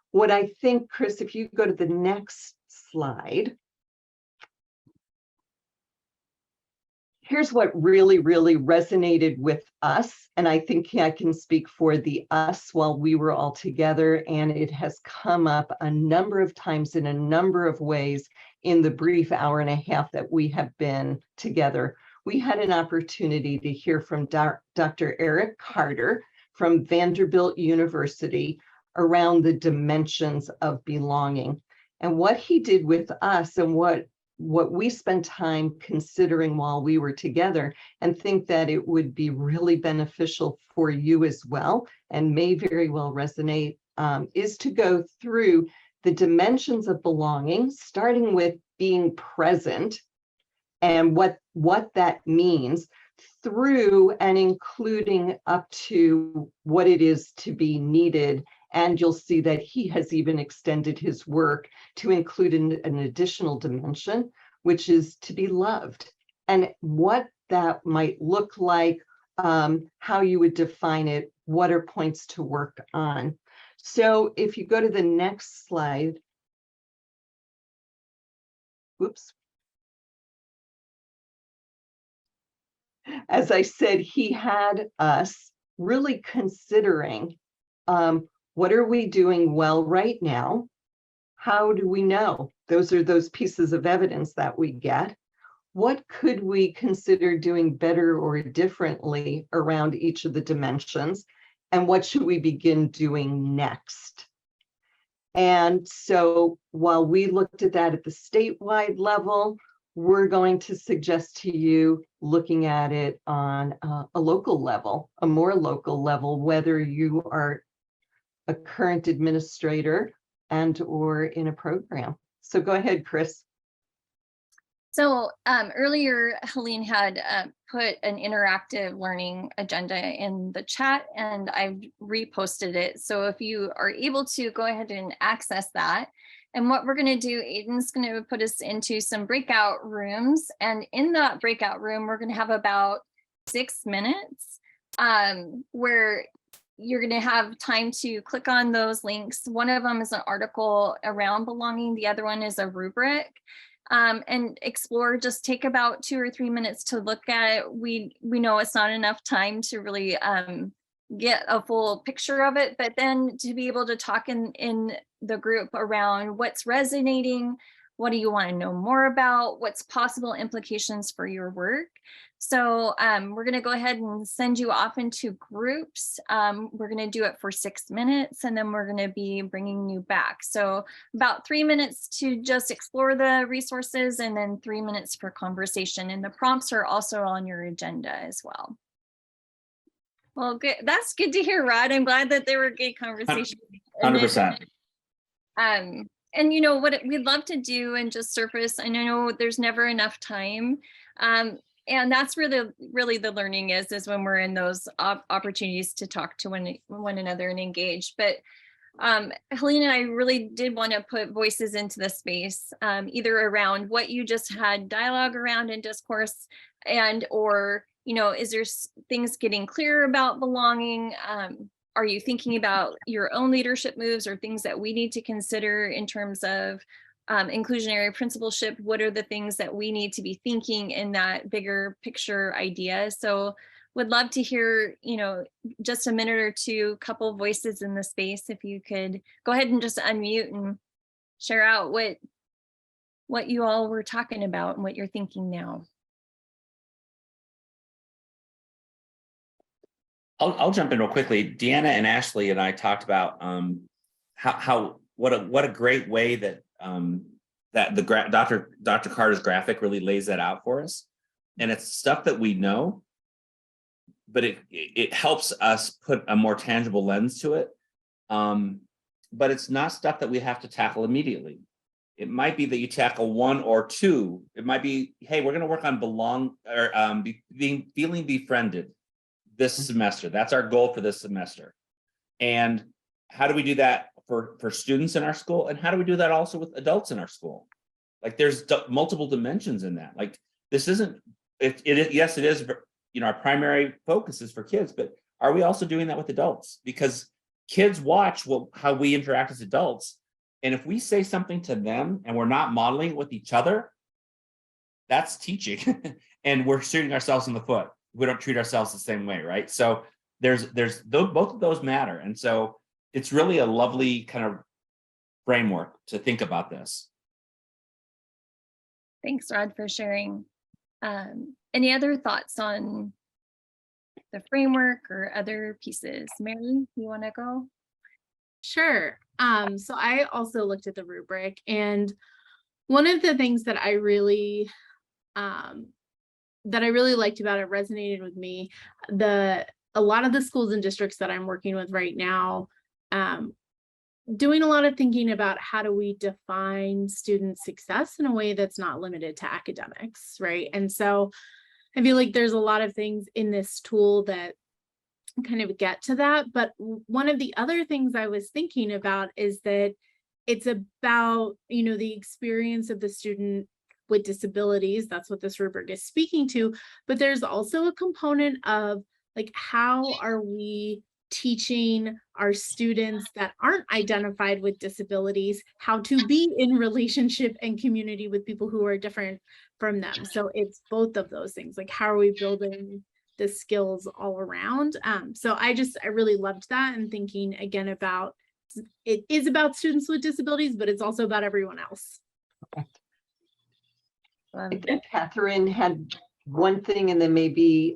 What I think, Chris, if you go to the next slide, here's what really, really resonated with us. And I think I can speak for the us while we were all together. And it has come up a number of times in a number of ways in the brief hour and a half that we have been together. We had an opportunity to hear from Dr. Eric Carter from Vanderbilt University around the dimensions of belonging. And what he did with us and what we spent time considering while we were together, and think that it would be really beneficial for you as well, and may very well resonate, is to go through the dimensions of belonging, starting with being present and what that means, through and including up to what it is to be needed. And you'll see that he has even extended his work to include an additional dimension, which is to be loved, and what that might look like, how you would define it, what are points to work on. So if you go to the next slide, whoops. As I said, he had us really considering, what are we doing well right now? How do we know? Those are those pieces of evidence that we get. What could we consider doing better or differently around each of the dimensions? And what should we begin doing next? And so while we looked at that at the statewide level, we're going to suggest to you looking at it on a local level, a more local level, whether you are a current administrator and or in a program. So go ahead, Chris. So earlier, Helene had put an interactive learning agenda in the chat, and I've reposted it. So if you are able to go ahead and access that. And what we're going to do, Aiden's going to put us into some breakout rooms. And in that breakout room, we're going to have about 6 minutes where you're going to have time to click on those links. One of them is an article around belonging. The other one is a rubric. And explore, just take about 2 or 3 minutes to look at it. We know it's not enough time to really get a full picture of it, but then to be able to talk in the group around what's resonating, what do you want to know more about, what's possible implications for your work. So we're going to go ahead and send you off into groups. We're going to do it for 6 minutes, and then we're going to be bringing you back. So about 3 minutes to just explore the resources, and then 3 minutes for conversation. And the prompts are also on your agenda as well. Well, good. That's good to hear, Rod. I'm glad that there were good conversations. 100%. And you know what we'd love to do and just surface, and I know there's never enough time, And that's really the learning is when we're in those opportunities to talk to one another and engage. But Helene and I really did want to put voices into the space, either around what you just had dialogue around in discourse, and or, you know, is there things getting clearer about belonging? Are you thinking about your own leadership moves or things that we need to consider in terms of inclusionary principleship? What are the things that we need to be thinking in that bigger picture idea? So would love to hear, you know, just a minute or two, couple voices in the space. If you could go ahead and just unmute and share out what you all were talking about and what you're thinking now. I'll jump in real quickly. Deanna and Ashley and I talked about what a great way that that the Dr. Carter's graphic really lays that out for us, and it's stuff that we know, but it helps us put a more tangible lens to it. But it's not stuff that we have to tackle immediately. It might be that you tackle one or two. It might be, hey, we're going to work on feeling befriended this semester. That's our goal for this semester. And how do we do that for students in our school? And how do we do that also with adults in our school? Like there's multiple dimensions in that. Like this isn't, yes, it is, you know, our primary focus is for kids, but are we also doing that with adults? Because kids watch how we interact as adults. And if we say something to them and we're not modeling it with each other, that's teaching. And we're shooting ourselves in the foot. We don't treat ourselves the same way, right? So there's both of those matter. And so it's really a lovely kind of framework to think about this. Thanks, Rod, for sharing. Any other thoughts on the framework or other pieces? Mary, you want to go? Sure. So I also looked at the rubric, and one of the things that I really liked about it, resonated with me. A lot of the schools and districts that I'm working with right now, doing a lot of thinking about how do we define student success in a way that's not limited to academics, right? And so I feel like there's a lot of things in this tool that kind of get to that. But one of the other things I was thinking about is that it's about, you know, the experience of the student with disabilities. That's what this rubric is speaking to. But there's also a component of like, how are we teaching our students that aren't identified with disabilities how to be in relationship and community with people who are different from them? So it's both of those things. Like, how are we building the skills all around? So I really loved that, and thinking again about, it is about students with disabilities, but it's also about everyone else. I think Catherine had one thing, and then maybe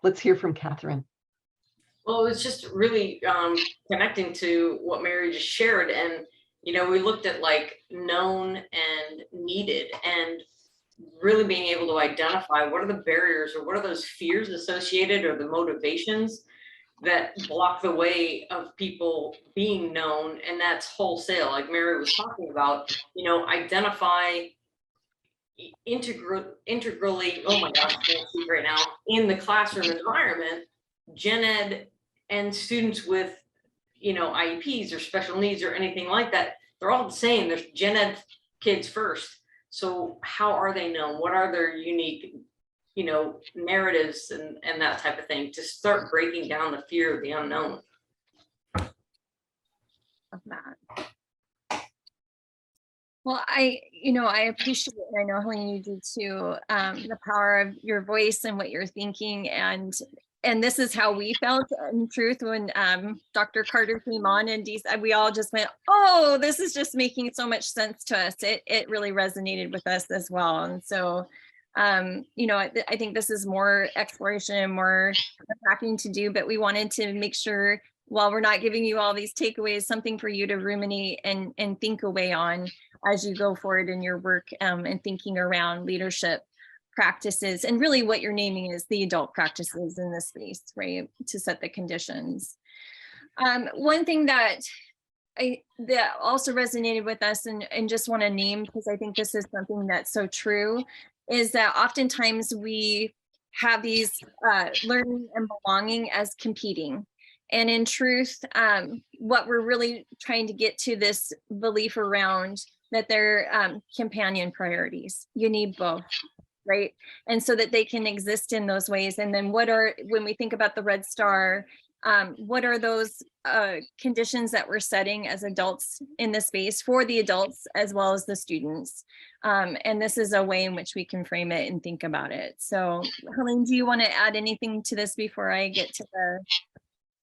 let's hear from Catherine. Well, it was just really connecting to what Mary just shared. And, you know, we looked at like known and needed, and really being able to identify what are the barriers or what are those fears associated or the motivations that block the way of people being known. And that's wholesale, like Mary was talking about, you know, identify integrally, oh my gosh, I can't speak right now, in the classroom environment, gen ed and students with, you know, IEPs or special needs or anything like that, they're all the same. There's gen ed kids first. So how are they known? What are their unique, you know, narratives and that type of thing, to start breaking down the fear of the unknown. Of that. Well, I appreciate, and I know Helene, you do too, the power of your voice and what you're thinking. And this is how we felt in truth when Dr. Carter came on, and we all just went, oh, this is just making so much sense to us. It really resonated with us as well. And so, you know, I think this is more exploration, more unpacking to do, but we wanted to make sure, while we're not giving you all these takeaways, something for you to ruminate and think away on as you go forward in your work, and thinking around leadership practices, and really what you're naming is the adult practices in this space, right, to set the conditions. One thing that also resonated with us, and just want to name, because I think this is something that's so true, is that oftentimes we have these learning and belonging as competing. And in truth, what we're really trying to get to this belief around that they're companion priorities. You need both, right? And so that they can exist in those ways. And then when we think about the Red Star, what are those conditions that we're setting as adults in the space for the adults as well as the students? And this is a way in which we can frame it and think about it. So Helene, do you want to add anything to this before I get to the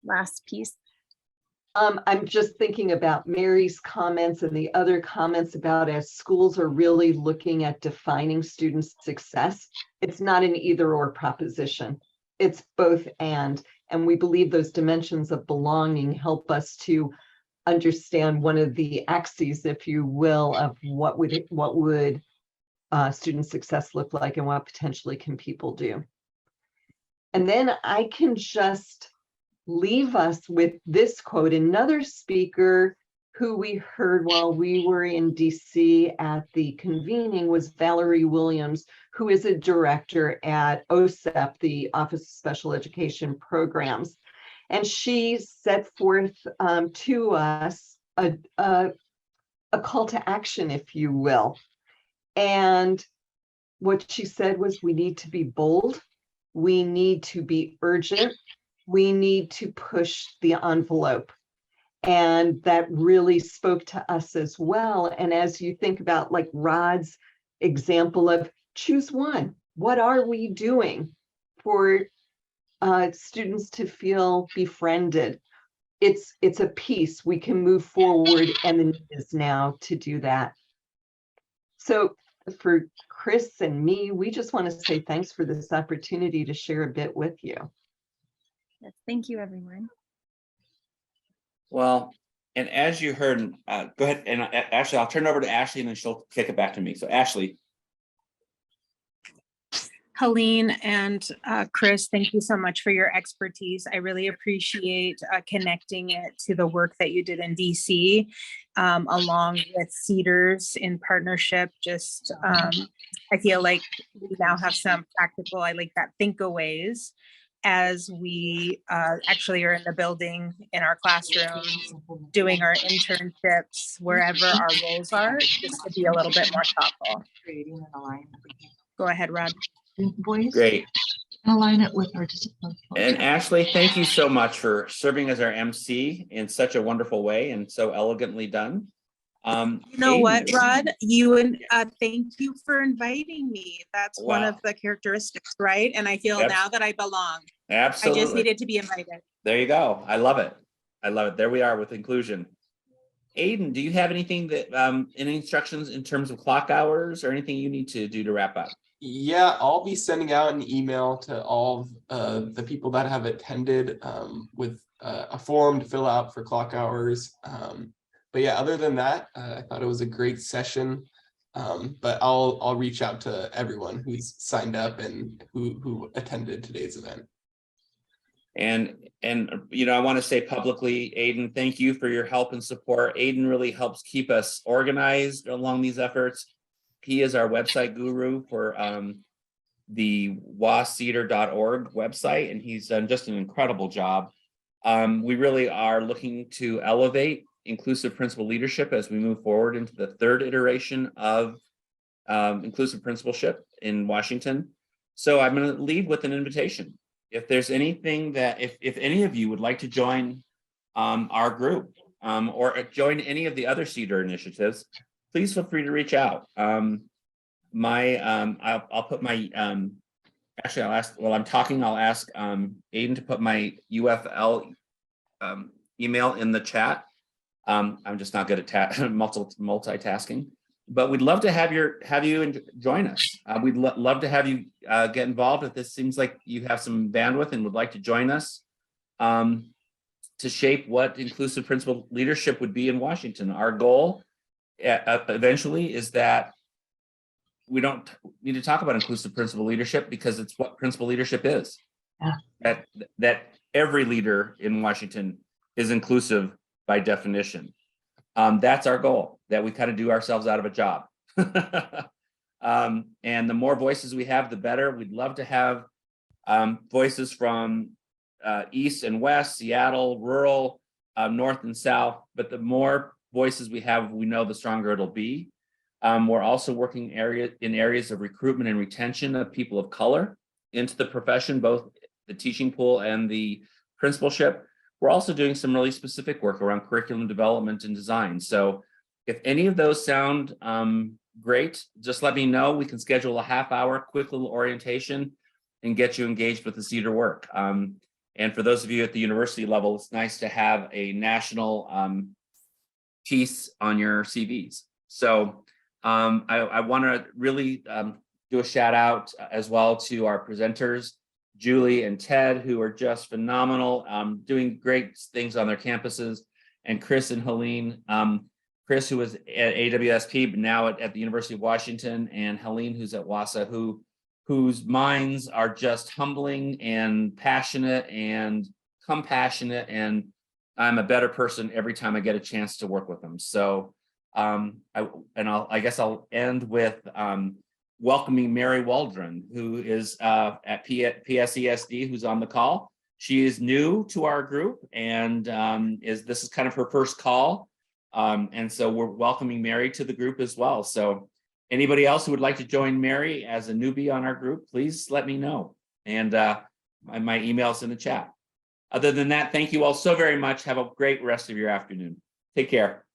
last piece? I'm just thinking about Mary's comments and the other comments about as schools are really looking at defining student success, it's not an either or proposition. It's both and we believe those dimensions of belonging help us to understand one of the axes, if you will, of what would student success look like and what potentially can people do. And then I can just leave us with this quote. Another speaker who we heard while we were in DC at the convening was Valerie Williams, who is a director at OSEP, the Office of Special Education Programs. And she set forth to us a call to action, if you will. And what she said was, we need to be bold, we need to be urgent, we need to push the envelope. And that really spoke to us as well. And as you think about like Rod's example of choose one, what are we doing for students to feel befriended? It's a piece we can move forward, and the need is now to do that. So for Chris and me, we just want to say thanks for this opportunity to share a bit with you. Yes, thank you, everyone. Well, and as you heard, go ahead, and Ashley, I'll turn it over to Ashley and then she'll kick it back to me. So Ashley. Helene and Chris, thank you so much for your expertise. I really appreciate connecting it to the work that you did in DC, along with Cedars in partnership. Just, I feel like we now have some practical, I like that, think-aways as we actually are in the building, in our classrooms, doing our internships, wherever our roles are, just to be a little bit more thoughtful. Creating an alignment. Go ahead, Rod. Voice. Great. Align it with our discipline. And Ashley, thank you so much for serving as our MC in such a wonderful way and so elegantly done. You know what, Rod? You and thank you for inviting me. That's one of the characteristics, right? And I feel now that I belong. Absolutely. I just needed to be invited. There you go. I love it. I love it. There we are with inclusion. Aiden, do you have anything that any instructions in terms of clock hours or anything you need to do to wrap up? Yeah, I'll be sending out an email to all the people that have attended with a form to fill out for clock hours. But yeah, other than that, I thought it was a great session. But I'll reach out to everyone who's signed up and who attended today's event. And you know, I want to say publicly, Aiden, thank you for your help and support. Aiden really helps keep us organized along these efforts. He is our website guru for the wascedar.org website, and he's done just an incredible job. We really are looking to elevate inclusive principal leadership as we move forward into the third iteration of inclusive principalship in Washington. So I'm going to leave with an invitation. If there's anything that, if any of you would like to join our group or join any of the other CEDAR initiatives, please feel free to reach out. I'll put my, actually I'll ask, while I'm talking, I'll ask Aiden to put my UFL email in the chat. I'm just not good at multitasking, but we'd love to have you join us. We'd love to have you get involved if this seems like you have some bandwidth and would like to join us to shape what inclusive principal leadership would be in Washington. Our goal eventually is that we don't need to talk about inclusive principal leadership because it's what principal leadership is. Yeah. That every leader in Washington is inclusive by definition. That's our goal, that we kind of do ourselves out of a job. And the more voices we have, the better. We'd love to have voices from east and west, Seattle, rural, north and south. But the more voices we have, we know the stronger it'll be. We're also working in areas of recruitment and retention of people of color into the profession, both the teaching pool and the principalship. We're also doing some really specific work around curriculum development and design. So if any of those sound great, just let me know. We can schedule a half-hour quick little orientation and get you engaged with the Cedar work. And for those of you at the university level, it's nice to have a national piece on your CVs. So I want to really do a shout out as well to our presenters, Julie and Ted, who are just phenomenal, doing great things on their campuses, and Chris and Helene. Chris, who was at AWSP, but now at the University of Washington, and Helene, who's at WASA, whose minds are just humbling and passionate and compassionate, and I'm a better person every time I get a chance to work with them. So I guess I'll end with welcoming Mary Waldron, who is at PSESD, who's on the call. She is new to our group, and this is kind of her first call. And so we're welcoming Mary to the group as well. So anybody else who would like to join Mary as a newbie on our group, please let me know. And my email's in the chat. Other than that, thank you all so very much. Have a great rest of your afternoon. Take care.